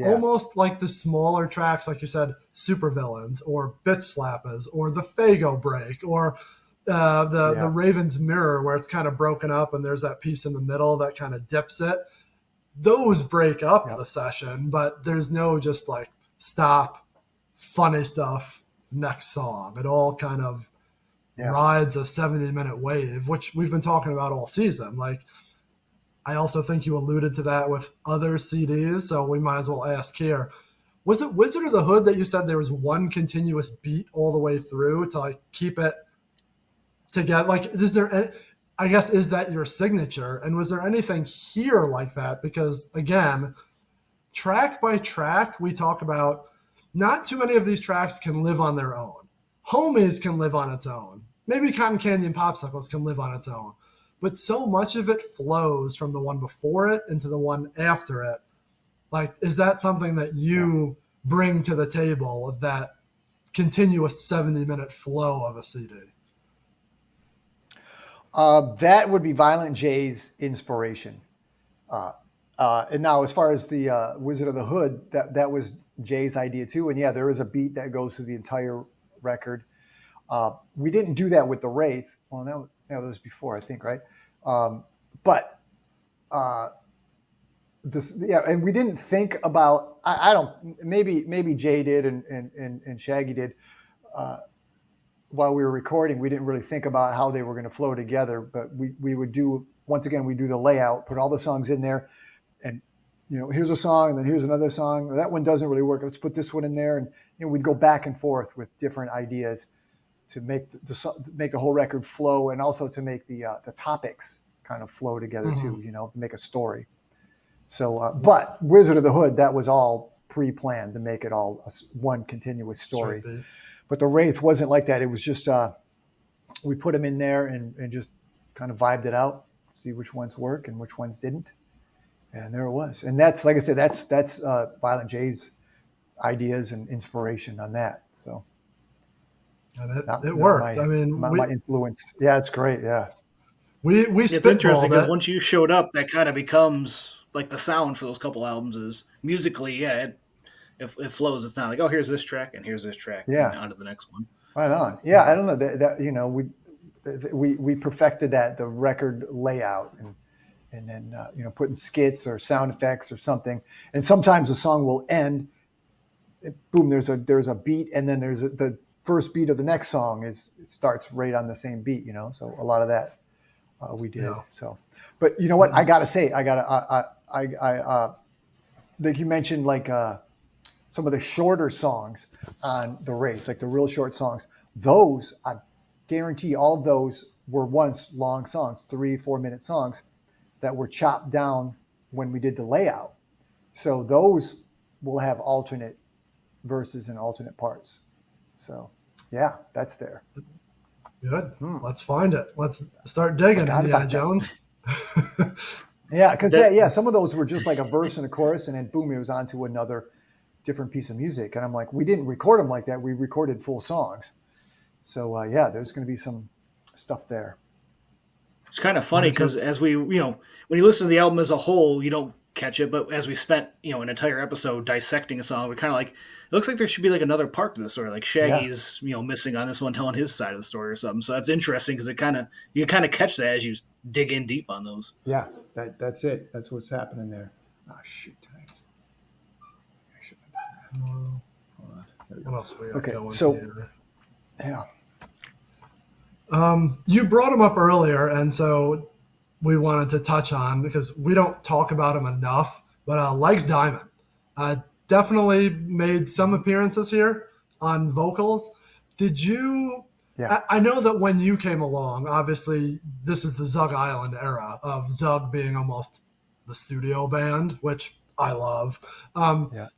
almost like the smaller tracks, like you said, Supervillains or Bitch Slappers or the Faygo break or the Raven's Mirror, where it's kind of broken up and there's that piece in the middle that kind of dips it. Those break up the session, but there's no just like stop, funny stuff, next song. It all kind of rides a 70-minute wave, which we've been talking about all season. Like, I also think you alluded to that with other CDs, so we might as well ask here. Was it Wizard of the Hood that you said there was one continuous beat all the way through to like keep it together? Like, is that your signature? And was there anything here like that? Because again, track by track, we talk about not too many of these tracks can live on their own. Homies can live on its own. Maybe Cotton Candy and Popsicles can live on its own. But so much of it flows from the one before it into the one after it. Like, is that something that you bring to the table, of that continuous 70-minute flow of a CD? That would be Violent J's inspiration. And now, as far as the Wizard of the Hood, that was Jay's idea too. And there is a beat that goes through the entire record. We didn't do that with the Wraith. Well, that was before, I think, right? But and we didn't think about. I don't. Maybe Jay did and Shaggy did. while we were recording, we didn't really think about how they were going to flow together, but we would do, once again, we do the layout, put all the songs in there, and, here's a song, and then here's another song. That one doesn't really work. Let's put this one in there. And, we'd go back and forth with different ideas to make the whole record flow, and also to make the topics kind of flow together too, to make a story. So, but Wizard of the Hood, that was all pre-planned to make it all one continuous story. But the Wraith wasn't like that. It was just, we put them in there and just kind of vibed it out, see which ones work and which ones didn't. And there it was. And that's, like I said, that's Violent J's ideas and inspiration on that. So. And it worked. My influence. Yeah, it's great. Yeah. It's interesting because once you showed up, that kind of becomes like the sound for those couple albums is musically, it flows. It's not like, oh, here's this track and here's this track. Yeah. And on to the next one. Right on. Yeah. I don't know that we perfected the record layout and then, putting skits or sound effects or something. And sometimes the song will end. Boom. There's a beat. And then there's the first beat of the next song it starts right on the same beat, So a lot of that we did. Yeah. So, but you know what? I gotta say, like you mentioned, like some of the shorter songs on the Wraith, like the real short songs. Those, I guarantee, all of those were once long songs, 3-4 minute songs that were chopped down when we did the layout. So those will have alternate verses and alternate parts. So, yeah, that's there. Good. Let's find it. Let's start digging, Indiana Jones. Yeah, because some of those were just like a verse and a chorus, and then boom, it was on to another different piece of music. And I'm like, we didn't record them like that. We recorded full songs. So, there's going to be some stuff there. It's kind of funny because as we, when you listen to the album as a whole, you don't catch it. But as we spent, an entire episode dissecting a song, we're kind of like, it looks like there should be like another part to the story. Like Shaggy's, missing on this one, telling his side of the story or something. So that's interesting because you kind of catch that as you dig in deep on those. Yeah, that's it. That's what's happening there. Oh, shoot. I shouldn't have done that. Hold on. What else we got going here? Yeah. You brought him up earlier, and so we wanted to touch on, because we don't talk about him enough, but Legs Diamond definitely made some appearances here on vocals. Did you? Yeah. I know that when you came along, obviously this is the Zug Izland era of Zug being almost the studio band, which I love.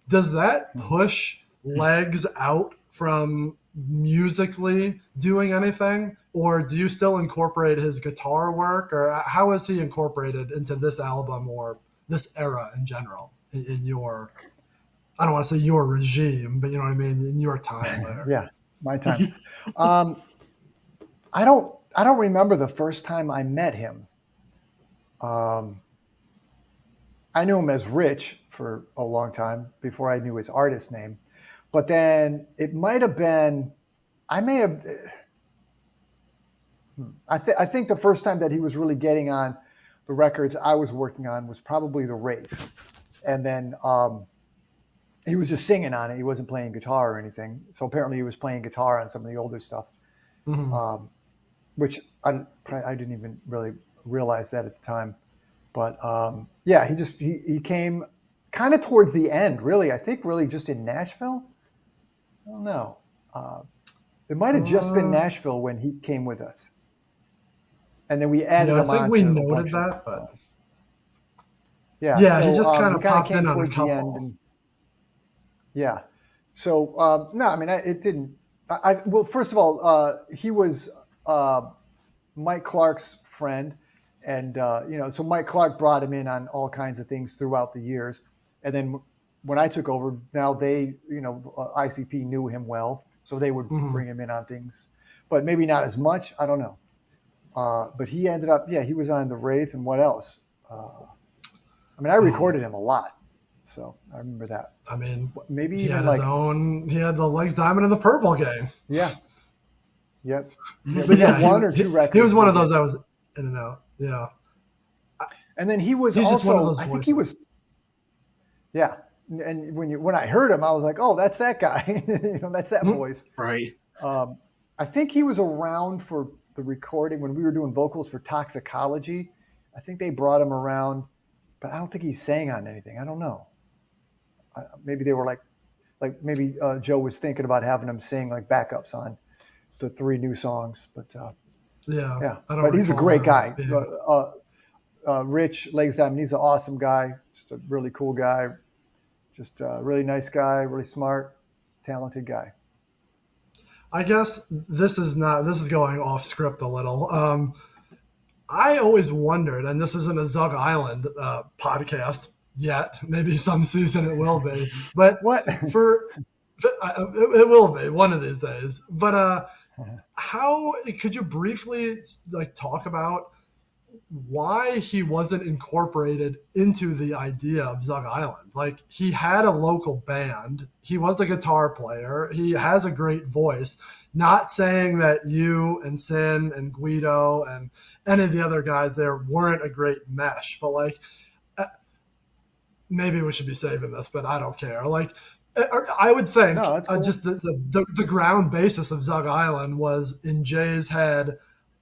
Does that push Legs out from musically doing anything, or do you still incorporate his guitar work, or how is he incorporated into this album or this era in general in your, I don't want to say your regime, but you know what I mean, in your time there? Yeah, my time. I don't remember the first time I met him. I knew him as Rich for a long time before I knew his artist name. But then it might have been, I think the first time that he was really getting on the records I was working on was probably the Wraith. And then he was just singing on it. He wasn't playing guitar or anything. So apparently he was playing guitar on some of the older stuff, which I didn't even really realize that at the time. But he came kind of towards the end, really. I think really just in Nashville. I don't know. It might have just been Nashville when he came with us. And then we added him on. I think we noted that, but so, he just kind of popped in on a couple. So no, I mean, it didn't. Well, first of all, he was Mike Clark's friend, and so Mike Clark brought him in on all kinds of things throughout the years, and then when I took over, now they, ICP knew him well, so they would bring him in on things, but maybe not as much. I don't know. But he ended up, he was on the Wraith, and what else? I recorded him a lot, so I remember that. I mean, maybe he even had his own. He had the Legs Diamond in the Purple Gang. Yeah. Yep. But one or two records. He was one of those I was in and out. Yeah. And then he was He's also. Just one of those I voices. think he was. Yeah, and when I heard him, I was like, oh, that's that guy. That's that voice. Right. I think he was around for the recording when we were doing vocals for Toxicology. I think they brought him around, but I don't think he sang on anything. I don't know. Maybe they were like maybe Joe was thinking about having him sing like backups on the 3 new songs. But yeah. But he's a great guy. Rich Legs Diamond, he's an awesome guy. Just a really cool guy. Just a really nice guy, really smart, talented guy. I guess this is going off script a little. I always wondered, and this isn't a Zug Izland podcast yet. Maybe some season it will be, but it will be one of these days. But how could you briefly talk about why he wasn't incorporated into the idea of Zug Izland? Like, he had a local band. He was a guitar player. He has a great voice. Not saying that you and Sin and Guido and any of the other guys there weren't a great mesh, but maybe we should be saving this, but I don't care. I would think cool. Just the ground basis of Zug Izland was in Jay's head.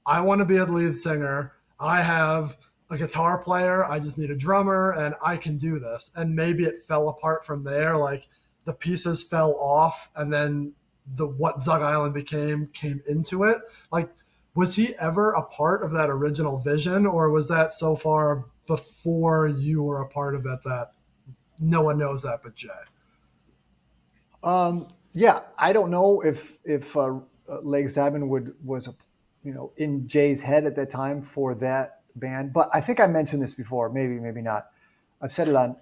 I want to be a lead singer. I have a guitar player. I just need a drummer, and I can do this. And maybe it fell apart from there. Like, the pieces fell off, and then what Zug Izland came into it. Like, was he ever a part of that original vision, or was that so far before you were a part of it that no one knows that but Jay? Yeah, I don't know if Legs Diamond was in Jay's head at that time for that band, but I think I mentioned this before, maybe not. I've said it on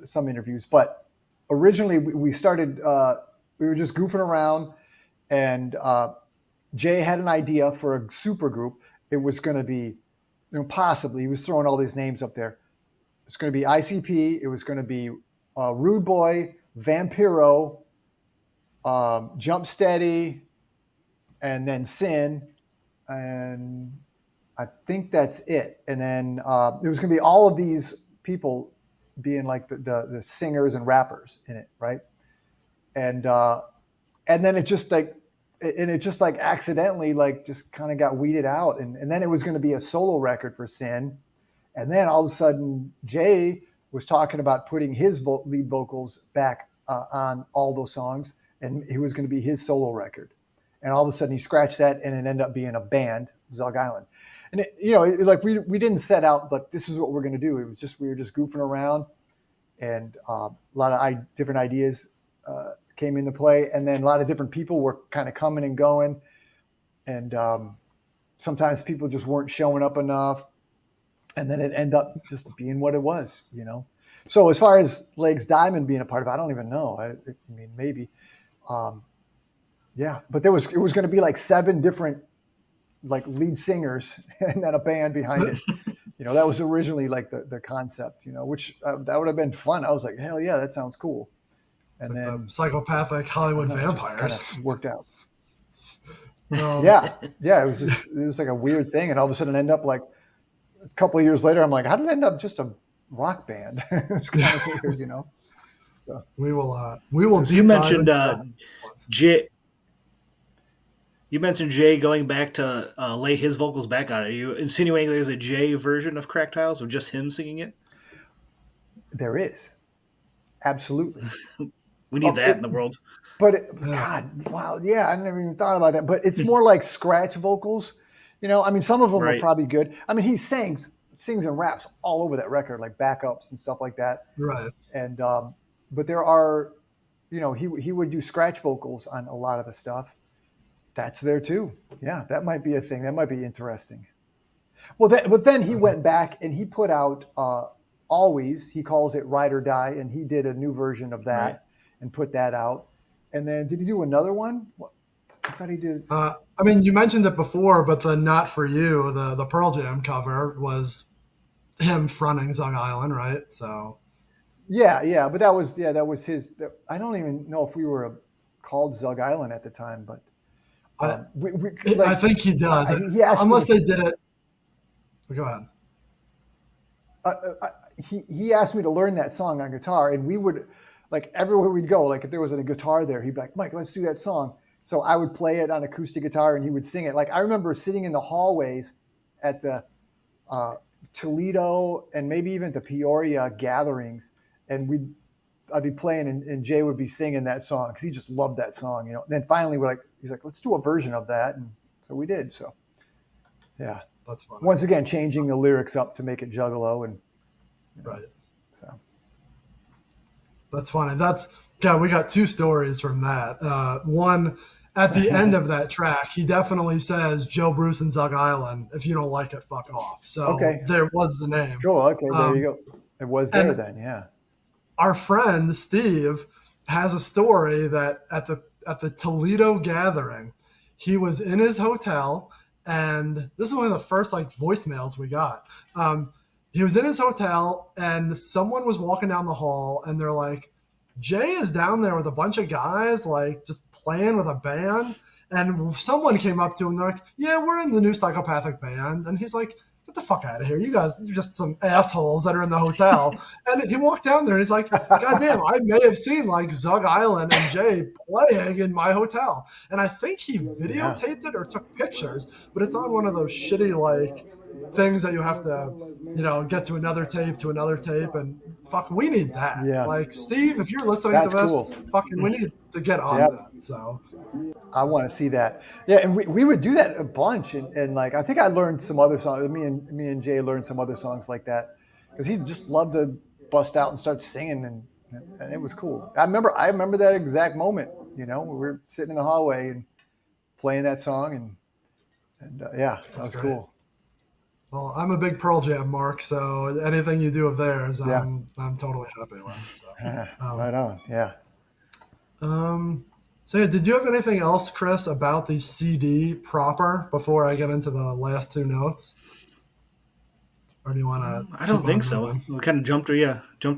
some interviews, but originally we started, we were just goofing around, and Jay had an idea for a super group. It was going to be, possibly, he was throwing all these names up there. It's going to be ICP. It was going to be Rude Boy, Vampiro, Jump Steady, and then Sin. And I think that's it. And then it was going to be all of these people being like the singers and rappers in it, right? And then it just accidentally just kind of got weeded out, and then it was going to be a solo record for Sin, and then all of a sudden Jay was talking about putting his lead vocals back on all those songs, and it was going to be his solo record. And all of a sudden he scratched that, and it ended up being a band, Zug Izland. And we didn't set out this is what we're going to do. It was just we were just goofing around, and a lot of different ideas came into play, and then a lot of different people were kind of coming and going, and sometimes people just weren't showing up enough, and then it ended up just being what it was, So as far as Legs Diamond being a part of it, I don't even know. I mean, maybe. Yeah, but it was going to be 7 different lead singers and then a band behind it. That was originally the concept, which that would have been fun. I was like, hell yeah, that sounds cool. And then psychopathic Hollywood vampires worked out. Yeah, it was like a weird thing, and all of a sudden, ended up a couple of years later, I'm like, how did it end up just a rock band? It's kind of weird, So, we will. You mentioned Jay. You mentioned Jay going back to lay his vocals back on it. Are you insinuating there's a Jay version of Cracked Tiles of just him singing it? There is, absolutely. We need that in the world. But God, wow, yeah, I never even thought about that. But it's more like scratch vocals, I mean, some of them are probably good. I mean, he sings and raps all over that record, like backups and stuff like that. Right. And but there are, he would do scratch vocals on a lot of the stuff. That's there too. Yeah, that might be a thing. That might be interesting. Well, but then he went back and he put out Always. He calls it Ride or Die, and he did a new version of that. Right. And put that out. And then did he do another one? I thought he did. I mean, you mentioned it before, but the Not For You, the Pearl Jam cover was him fronting Zug Izland, right? So. Yeah, but that was his. I don't even know if we were called Zug Izland at the time, but I think he did. Unless they did it. Go ahead. He asked me to learn that song on guitar, and we would. Everywhere we'd go, if there was a guitar there, he'd be like, Mike, let's do that song. So I would play it on acoustic guitar and he would sing it. Like I remember sitting in the hallways at the Toledo and maybe even the Peoria gatherings, and I'd be playing and Jay would be singing that song because he just loved that song, you know. And then finally he's like, let's do a version of that, and so we did. So yeah, That's funny. once again changing the lyrics up to make it Juggalo, and Right. so That's funny. We got two stories from that. One, at the end of that track, he definitely says Joe Bruce and Zug Izland. If you don't like it, fuck off. So there was the name. cool. Okay, there you go. It was there then, yeah. Our friend Steve has a story that at the Toledo gathering, he was in his hotel, and this is one of the first like voicemails we got. He was in his hotel, and someone was walking down the hall, and they're like, Jay is down there with a bunch of guys, like just playing with a band. And someone came up to him, they're like, yeah, we're in the new Psychopathic band. And he's like, get the fuck out of here. You guys, you're just some assholes that are in the hotel. And he walked down there and he's like, God damn, I may have seen like Zug Izland and Jay playing in my hotel. And I think he videotaped it or took pictures, but it's on one of those shitty like things that you have to, you know, get to another tape, and fuck, we need that. Yeah. Like, Steve, if you're listening to this, cool. fucking we need to get on that. So I want to see that. Yeah, and we would do that a bunch, and like I think I learned some other songs. Me and Jay learned some other songs like that because he just loved to bust out and start singing, and it was cool. I remember that exact moment. You know, we were sitting in the hallway and playing that song, and yeah, that was cool. Well, I'm a big Pearl Jam mark, so anything you do of theirs, I'm totally happy with. So. Right on, yeah. So yeah, did you have anything else, Chris, about the CD proper before I get into the last two notes? Or do you want to? I don't think so. We kind of jumped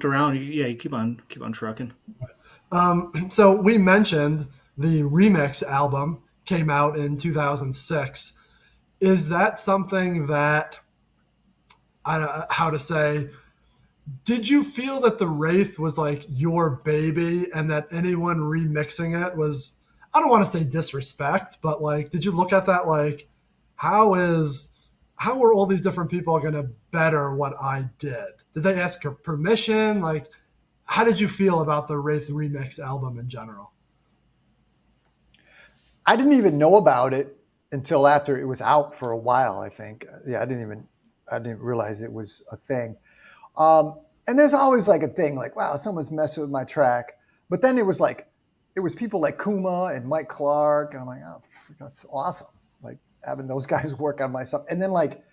around. Yeah, you keep on trucking. So we mentioned the remix album came out in 2006. Is that something that, I don't know how to say, did you feel that the Wraith was like your baby and that anyone remixing it was, I don't want to say disrespect, but like, did you look at that like, how were all these different people going to better what I did? Did they ask your permission? Like, how did you feel about the Wraith remix album in general? I didn't even know about it until after it was out for a while, I think. Yeah, I didn't realize it was a thing. And there's always like a thing like, wow, someone's messing with my track. But then it was people like Kuma and Mike Clark. And I'm like, oh, that's awesome. Like having those guys work on my stuff. And then like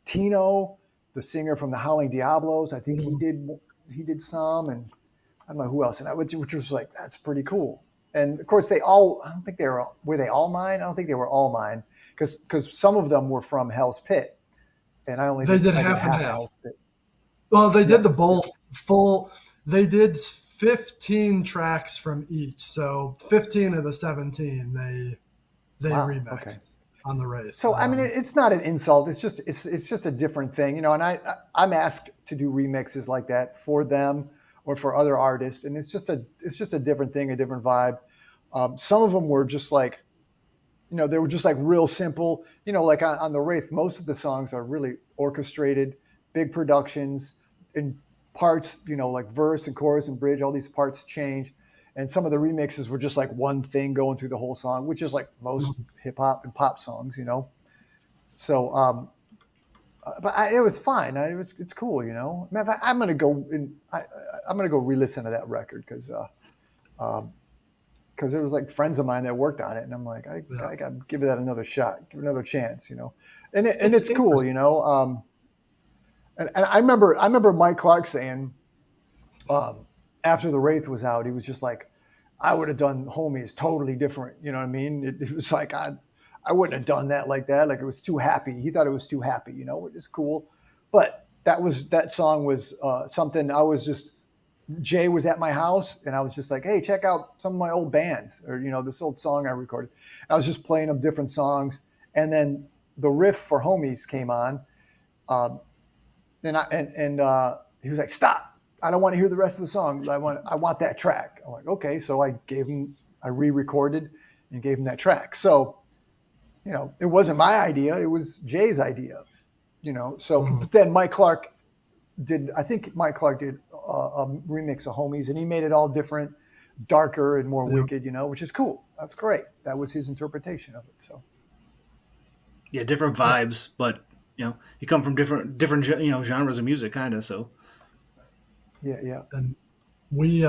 Tino, the singer from the Howling Diablos, I think he did some, and I don't know who else. And which was like, that's pretty cool. And of course I don't think were they all mine? I don't think they were all mine because some of them were from Hell's Pit. And I only did half and half. Well, they did the both full. They did 15 tracks from each, so 15 of the 17 they remixed on the Wraith. So I mean, it's not an insult. It's just a different thing, you know. And I'm asked to do remixes like that for them or for other artists, and it's just a different thing, a different vibe. Some of them were just like, you know, they were just like real simple. You know, like on the Wraith, most of the songs are really orchestrated, big productions, in parts, you know, like verse and chorus and bridge, all these parts change. And some of the remixes were just like one thing going through the whole song, which is like most hip hop and pop songs, you know. So, it was fine. It's cool, you know. Matter of fact, I'm gonna go re-listen to that record because it was like friends of mine that worked on it, and I'm like, I got to give that another shot, give it another chance, you know. And it's cool, you know. And I remember Mike Clark saying, after the Wraith was out, he was just like, I would have done Homies totally different. You know what I mean? It was like, I wouldn't have done that like that. Like it was too happy. He thought it was too happy, you know, which is cool. But that song was something Jay was at my house and I was just like, hey, check out some of my old bands or, you know, this old song I recorded. I was just playing them different songs. And then the riff for Homies came on. And he was like, stop. I don't want to hear the rest of the song. I want that track. I'm like, okay. So I re-recorded and gave him that track. So, it wasn't my idea. It was Jay's idea, So, but then Mike Clark did a remix of Homies, and he made it all different, darker and more wicked, which is cool. That's great. That was his interpretation of it. So, yeah, different vibes, but you come from different genres of music, kind of. So, yeah. And we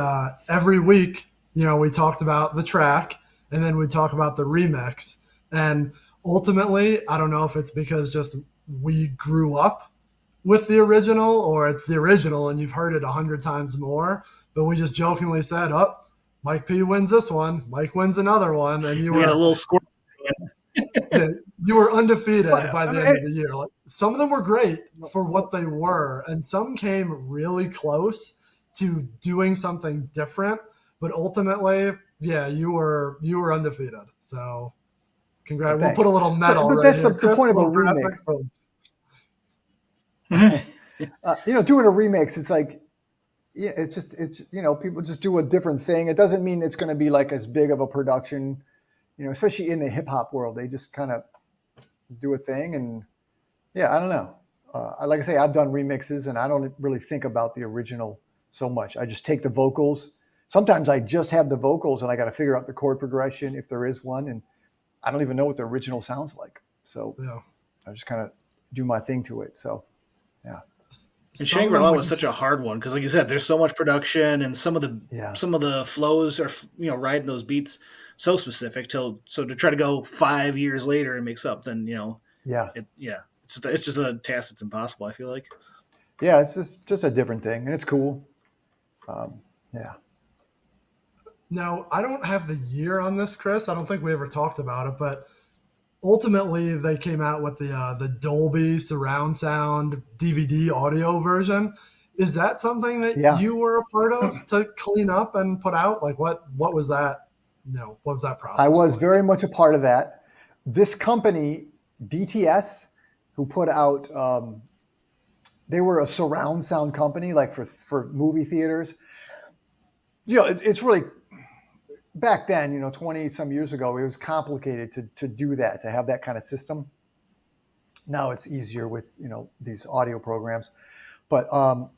every week, we talked about the track, and then we talk about the remix. And ultimately, I don't know if it's because just we grew up with the original, or it's the original and you've heard it 100 times more. But we just jokingly said, "Oh, Mike P wins this one. Mike wins another one," and you were a little score. You were undefeated by the end of the year. Like, some of them were great for what they were, and some came really close to doing something different. But ultimately, yeah, you were undefeated. So, congrats. We'll put a little medal. But right that's here. the point of a remix. Doing a remix, it's like, it's people just do a different thing. It doesn't mean it's going to be like as big of a production, especially in the hip hop world. They just kind of do a thing, and I don't know. Like I say, I've done remixes, and I don't really think about the original so much. I just take the vocals. Sometimes I just have the vocals, and I got to figure out the chord progression if there is one, and I don't even know what the original sounds like. So I just kind of do my thing to it. So, yeah. And Shangri-La was such a hard one because, like you said, there's so much production, and some of the flows are riding those beats so specific. So to try to go 5 years later and mix up, then it's just a task that's impossible. I feel like. Yeah, it's just a different thing, and it's cool. Now, I don't have the year on this, Chris. I don't think we ever talked about it, but ultimately they came out with the Dolby surround sound DVD audio version. Is that something that you were a part of to clean up and put out? Like, what was that? What was that process? I was very much a part of that. This company, DTS, who put out, they were a surround sound company, like for movie theaters. It's really, back then, 20 some years ago, it was complicated to do that, to have that kind of system. Now it's easier with, these audio programs. But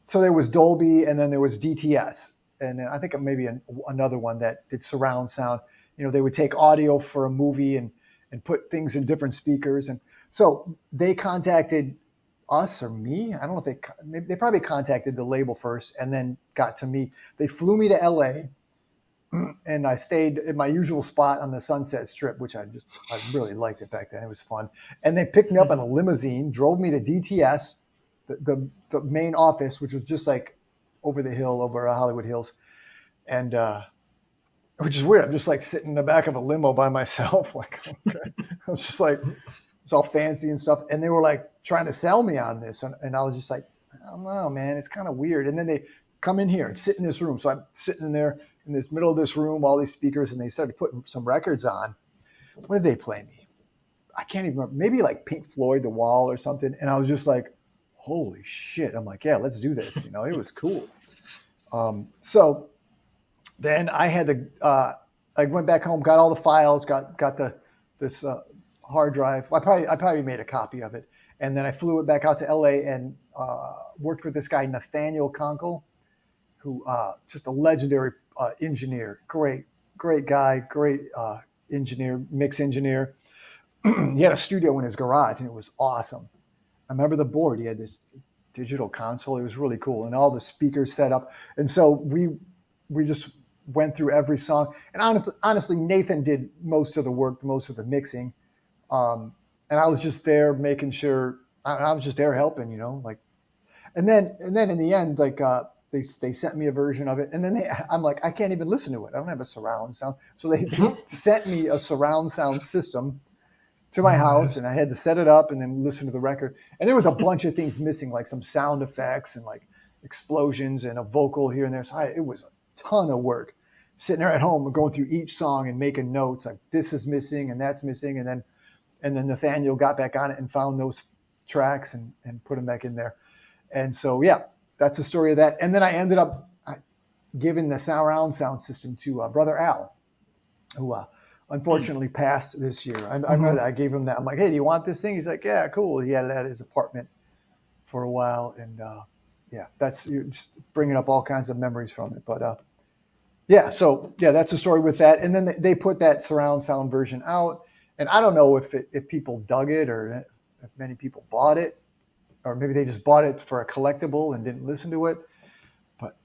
so there was Dolby, and then there was DTS. And then I think maybe another one that did surround sound. They would take audio for a movie and put things in different speakers. And so they contacted us or me. I don't know if they probably contacted the label first and then got to me. They flew me to LA, and I stayed at my usual spot on the Sunset Strip, which I really liked it back then. It was fun. And they picked me up in a limousine, drove me to DTS, the main office, which was just like over the hill, over Hollywood Hills. And which is weird. I'm just like sitting in the back of a limo by myself. Like, okay. I was just like, it's all fancy and stuff. And they were like trying to sell me on this. And I was just like, I don't know, man, it's kind of weird. And then they come in here and sit in this room. So I'm sitting in there in this middle of this room, all these speakers, and they started putting some records on. What did they play me? I can't even remember. Maybe like Pink Floyd, The Wall or something. And I was just like, holy shit. I'm like, yeah, let's do this. It was cool. So then I had to, I went back home, got all the files, got this hard drive. I probably made a copy of it. And then I flew it back out to LA and worked with this guy, Nathaniel Conkle, who just a legendary engineer, great guy, great engineer, mix engineer. He had a studio in his garage, and it was awesome. I remember the board. He had this digital console. It was really cool, and all the speakers set up. And so we just went through every song. And honestly, Nathan did most of the work, most of the mixing. And I was just there making sure. I was just there helping, like. And then in the end, like. They sent me a version of it, and then I'm like, I can't even listen to it. I don't have a surround sound. So they sent me a surround sound system to my house, and I had to set it up and then listen to the record. And there was a bunch of things missing, like some sound effects and like explosions and a vocal here and there. So it was a ton of work sitting there at home and going through each song and making notes, like this is missing and that's missing. And then Nathaniel got back on it and found those tracks and put them back in there. And so, that's the story of that. And then I ended up giving the surround sound system to Brother Al, who unfortunately passed this year. I remember that. I gave him that. I'm like, hey, do you want this thing? He's like, yeah, cool. He had it at his apartment for a while. And that's, you're just bringing up all kinds of memories from it. But that's the story with that. And then they put that surround sound version out. And I don't know if people dug it or if many people bought it, or maybe they just bought it for a collectible and didn't listen to it. But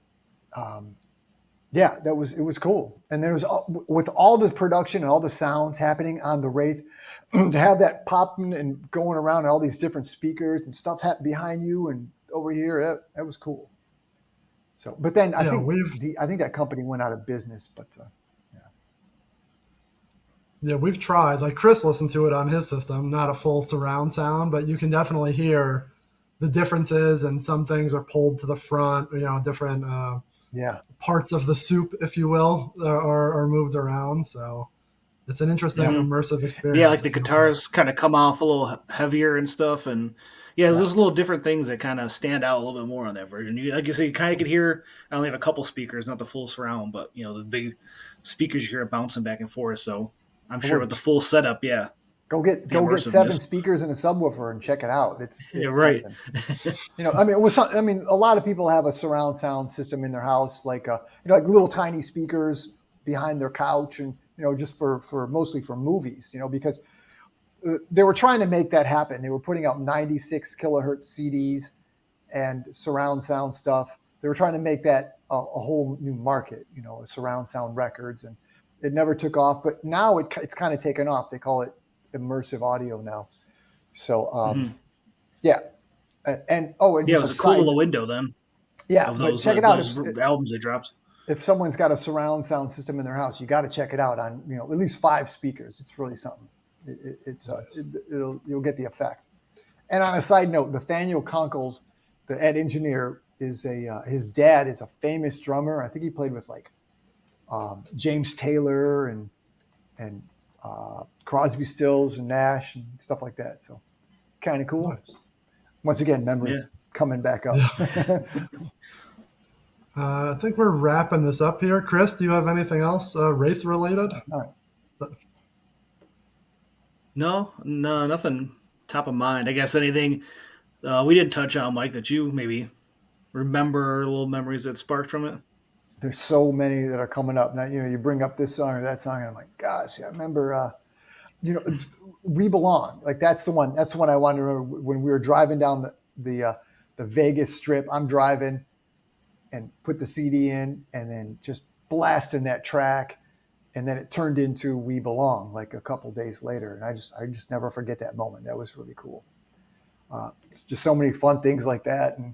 it was cool. And there was, with all the production and all the sounds happening on the Wraith, to have that popping and going around and all these different speakers and stuff behind you and over here, that was cool. So, but then I think that company went out of business. But we've tried. Like Chris listened to it on his system, not a full surround sound, but you can definitely hear the differences, and some things are pulled to the front. Different parts of the soup, if you will, are moved around. So it's an interesting immersive experience. Yeah, like the guitars kind of come off a little heavier and stuff, and there's little different things that kind of stand out a little bit more on that version. Like you say, you kind of could hear. I only have a couple speakers, not the full surround, but the big speakers you hear it bouncing back and forth. So I'm sure with the full setup, go get 7 speakers and a subwoofer and check it out. It's right. A lot of people have a surround sound system in their house, like like little tiny speakers behind their couch, and just for mostly for movies, because they were trying to make that happen. They were putting out 96 kilohertz CDs and surround sound stuff. They were trying to make that a whole new market, surround sound records, and it never took off. But now it's kind of taken off. They call it immersive audio now. So and it was a cool little window then. Yeah, of those, check it out. Those albums they dropped. If someone's got a surround sound system in their house, you got to check it out on at least 5 speakers. It's really something. You'll get the effect. And on a side note, Nathaniel Conkles, the head engineer, is his dad is a famous drummer. I think he played with James Taylor and Crosby, Stills, and Nash and stuff like that. So kind of cool. Nice. Once again, memories coming back up. Yeah. I think we're wrapping this up here. Chris, do you have anything else Wraith related? No, nothing top of mind. I guess anything we didn't touch on, Mike, that you maybe remember, little memories that sparked from it? There's so many that are coming up. Now, you bring up this song or that song, and I'm like, gosh, I remember, We Belong. Like that's the one I wanted to remember when we were driving down the Vegas Strip. I'm driving and put the CD in and then just blasting that track. And then it turned into We Belong like a couple days later. And I just never forget that moment. That was really cool. It's just so many fun things like that. And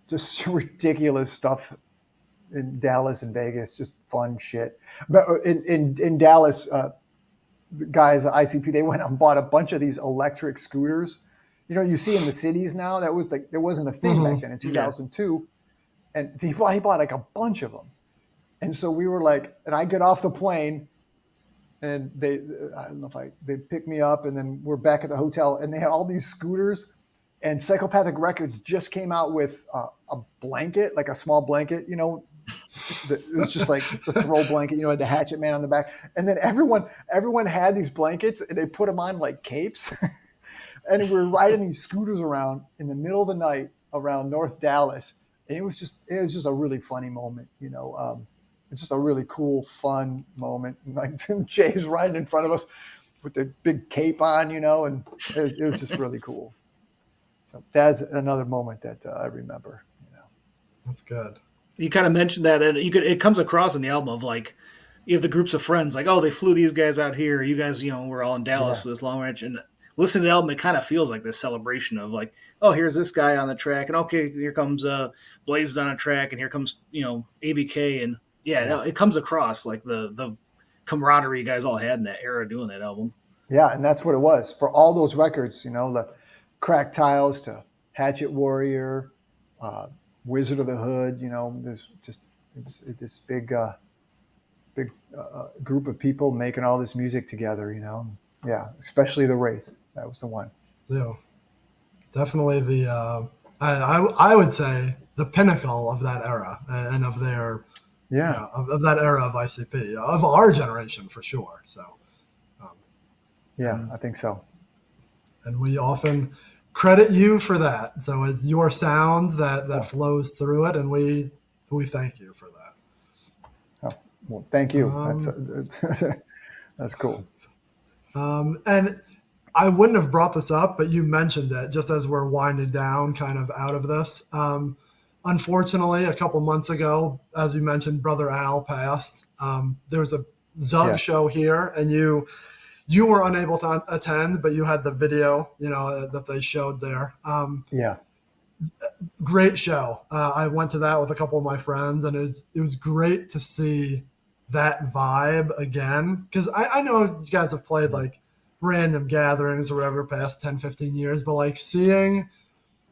just ridiculous stuff in Dallas and Vegas, just fun shit. But in Dallas, the guys at ICP, they went out and bought a bunch of these electric scooters. You see in the cities now, that was there wasn't a thing back then in 2002. And he bought like a bunch of them. And so we were like, and I get off the plane and they pick me up and then we're back at the hotel and they had all these scooters, and Psychopathic Records just came out with a blanket, like a small blanket, it was just like the throw blanket, had the Hatchet Man on the back. And then everyone had these blankets and they put them on like capes. And we were riding these scooters around in the middle of the night around North Dallas. And it was just a really funny moment, It's just a really cool, fun moment. And like Jay's riding in front of us with the big cape on, and it was just really cool. So that's another moment that I remember. That's good. You kind of mentioned that, and it comes across in the album of like you have the groups of friends, like, oh, they flew these guys out here. You guys, we're all in Dallas for this long ranch, and listening to the album, it kind of feels like this celebration of like, oh, here's this guy on the track, and okay, here comes Blaze on a track, and here comes ABK, and it comes across like the camaraderie you guys all had in that era doing that album. Yeah, and that's what it was for all those records. The Cracked Tiles to Hatchet Warrior, Wizard of the Hood. There's just this big group of people making all this music together. Yeah, especially the Wraith. That was the one. Yeah, definitely the I would say the pinnacle of that era and of their Yeah. Of that era of ICP, of our generation for sure. So, yeah, I think so. And we often credit you for that. So it's your sound that flows through it, and we thank you for that. Oh, well, thank you. That's cool. And I wouldn't have brought this up, but you mentioned it just as we're winding down kind of out of this. Unfortunately, a couple months ago, as you mentioned, Brother Al passed. There was a Zug show here, and you were unable to attend, but you had the video, that they showed there. Great show. I went to that with a couple of my friends, and it was great to see that vibe again. Because I know you guys have played like random gatherings or whatever past 10, 15 years, but like seeing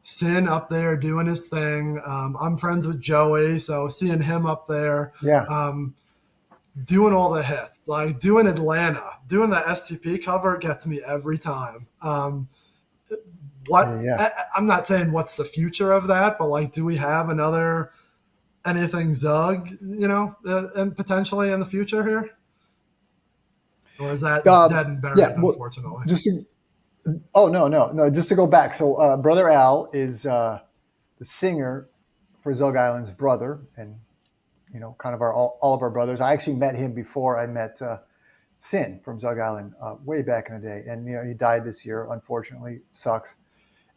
Sin up there doing his thing. I'm friends with Joey, so seeing him up there. Doing all the hits, like doing Atlanta, doing the STP cover gets me every time. I'm not saying what's the future of that, but like, do we have anything Zug, and potentially in the future here? Or is that dead and buried, unfortunately? No. Just to go back. So Brother Al is the singer for Zug Izland's brother, and kind of all of our brothers. I actually met him before I met Sin from Zug Izland way back in the day, and he died this year. Unfortunately, sucks.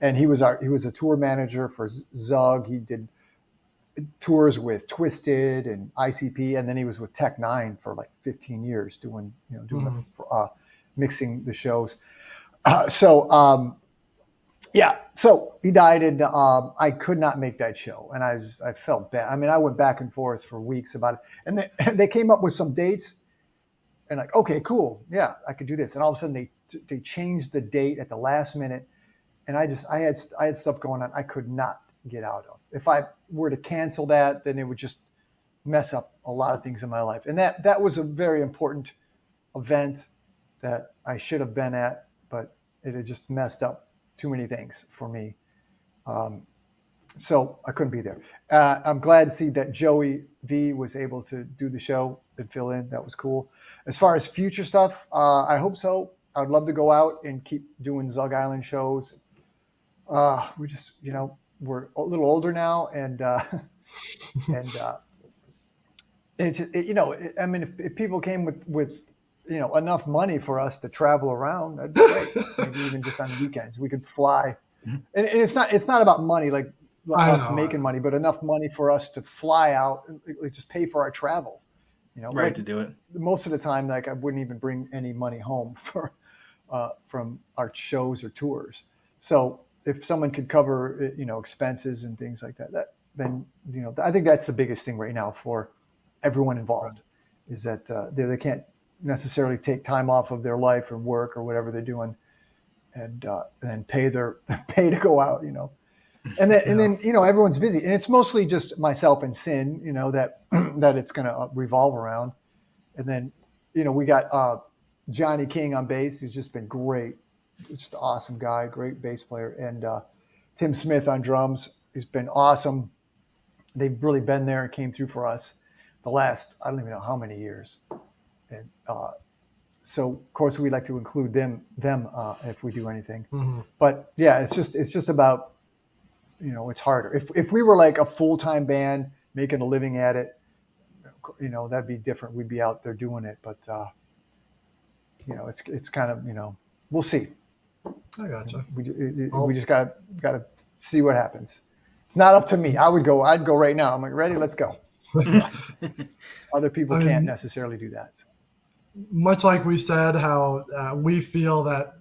And he was a tour manager for Zug. He did tours with Twisted and ICP, and then he was with Tech Nine for like 15 years doing mixing the shows. So he died, and I could not make that show, and I felt bad. I mean, I went back and forth for weeks about it, and they came up with some dates, and like, okay, cool, yeah, I could do this, and all of a sudden they changed the date at the last minute, and I had stuff going on I could not get out of. If I were to cancel that, then it would just mess up a lot of things in my life, and that was a very important event that I should have been at, but it had just messed up too many things for me. So I couldn't be there. I'm glad to see that Joey V was able to do the show and fill in. That was cool. As far as future stuff, I hope so. I would love to go out and keep doing Zug Izland shows. We just, we're a little older now, and it's, if people came with enough money for us to travel around, that'd be great. Maybe even just on the weekends, we could fly. And it's not about money, like us making money, but enough money for us to fly out and just pay for our travel. Right, to do it. Most of the time, like I wouldn't even bring any money home from our shows or tours. So if someone could cover, expenses and things like that, then I think that's the biggest thing right now for everyone involved, is that they can't necessarily take time off of their life or work or whatever they're doing, and pay to go out, and then everyone's busy, and it's mostly just myself and Sin, that it's going to revolve around. And then we got Johnny King on bass, who's just been great, just an awesome guy, great bass player, and Tim Smith on drums, who's been awesome. They've really been there and came through for us the last, I don't even know how many years. And so, of course, we like to include them if we do anything. Mm-hmm. But yeah, it's just about, it's harder. If we were like a full-time band making a living at it, that'd be different. We'd be out there doing it. But it's kind of, we'll see. I gotcha. We just gotta see what happens. It's not up to me. I'd go right now. I'm like, ready, let's go. Other people can't necessarily do that. So. Much like we said, how we feel that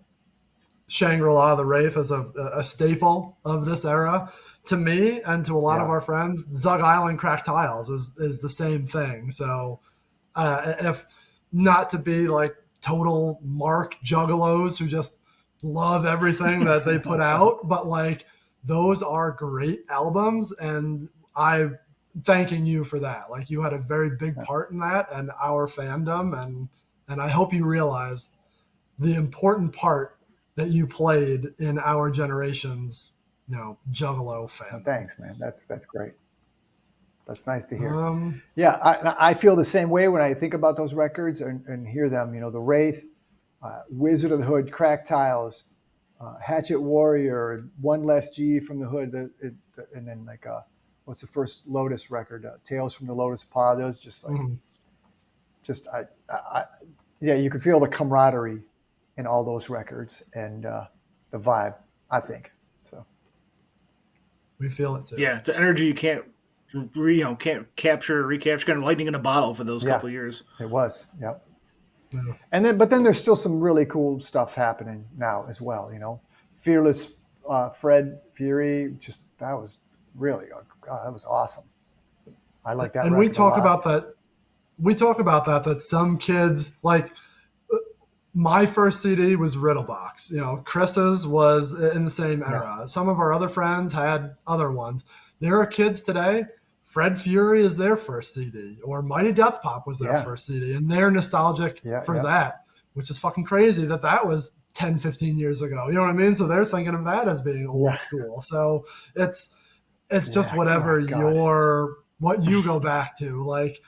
Shangri-La, the Wraith, is a staple of this era. To me and to a lot of our friends, Zug Izland Cracked Tiles is the same thing. So if not to be like total mark juggalos who just love everything that they put out, but like those are great albums, and I'm thanking you for that. Like you had a very big part in that and our fandom, and I hope you realize the important part that you played in our generation's, Juggalo fandom. Thanks, man. That's great. That's nice to hear. I feel the same way when I think about those records and hear them. You know, the Wraith, Wizard of the Hood, Crack Tiles, Hatchet Warrior, One Less G from the Hood, and then like what's the first Lotus record? Tales from the Lotus Paw. Those just like, you could feel the camaraderie in all those records and the vibe. I think so. We feel it too. Yeah, it's an energy you can't recapture, kind of lightning in a bottle for those couple of years. It was, yep. Yeah. But then there's still some really cool stuff happening now as well. You know, Fearless Fred Fury, that was awesome. I like that. And we talk about that. We talk about that some kids like. My first CD was Riddlebox. You know, Chris's was in the same era. Some of our other friends had other ones. There are kids today. Fred Fury is their first CD, or Mighty Death Pop was their first CD, and they're nostalgic for that, which is fucking crazy that was 10, 15 years ago. You know what I mean? So they're thinking of that as being old school. So it's just whatever what you go back to. Like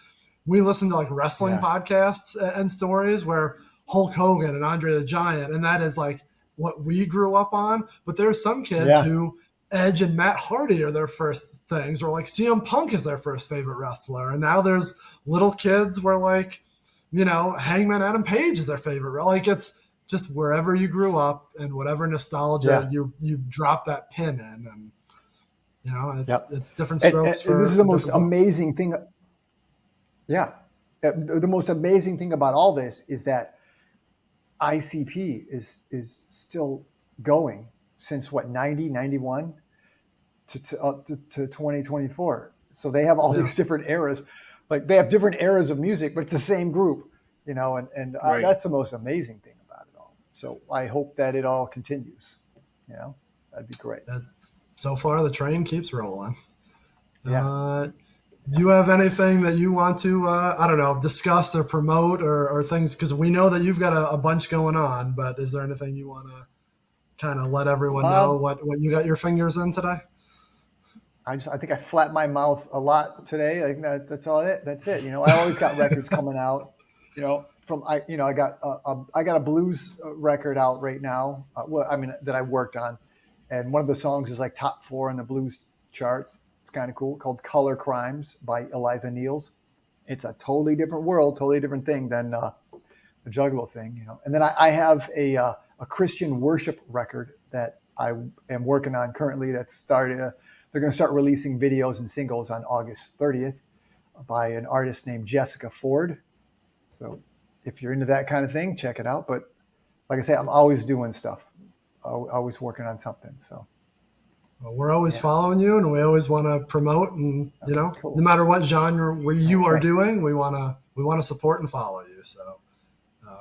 we listen to like wrestling podcasts and stories where Hulk Hogan and Andre the Giant, and that is like what we grew up on. But there's some kids who Edge and Matt Hardy are their first things, or like CM Punk is their first favorite wrestler. And now there's little kids where like, you know, Hangman Adam Page is their favorite. Like it's just wherever you grew up and whatever nostalgia you drop that pin in, and you know, it's different strokes. And this is the most amazing thing. Yeah. The most amazing thing about all this is that ICP is still going since 90, 91 to 2024. So they have all these different eras. Like they have different eras of music, but it's the same group, you know, and that's the most amazing thing about it all. So I hope that it all continues, you know, that'd be great. So far the train keeps rolling. Yeah. Do you have anything that you want to, discuss or promote or things? Because we know that you've got a bunch going on, but is there anything you want to kind of let everyone know what you got your fingers in today? I think I flapped my mouth a lot today. I think that's all it. That's it. You know, I always got records coming out. You know, I got a blues record out right now. That I worked on, and one of the songs is like top 4 in the blues charts. It's kind of cool, called Color Crimes by Eliza Niels. It's a totally different world, totally different thing than the Juggalo thing, you know. And then I have a Christian worship record that I am working on currently. That's started. They're going to start releasing videos and singles on August 30th by an artist named Jessica Ford. So if you're into that kind of thing, check it out. But like I say, I'm always doing stuff, always working on something. So. Well, we're always following you, and we always want to promote, and you know, no matter what genre you are doing, we want to support and follow you. So,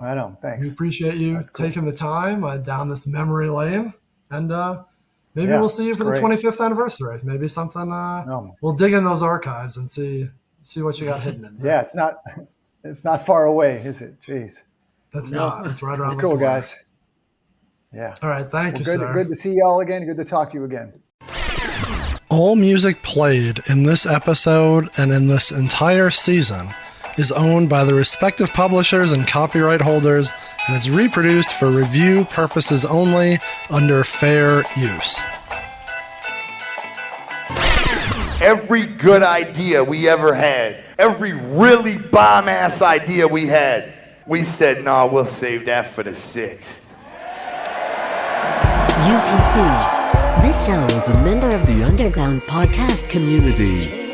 right on. Thanks. We appreciate you taking the time down this memory lane, and maybe we'll see you for the 25th anniversary. Maybe something. We'll dig in those archives and see what you got hidden in there. Yeah, it's not far away, is it? Jeez. That's not. It's right around the corner. Cool, guys. Yeah. All right. Thank you, sir. Good to see you all again. Good to talk to you again. All music played in this episode and in this entire season is owned by the respective publishers and copyright holders and is reproduced for review purposes only under fair use. Every good idea we ever had, every really bomb-ass idea we had, we said, no, we'll save that for the 6th. UPC. This show is a member of the underground podcast community.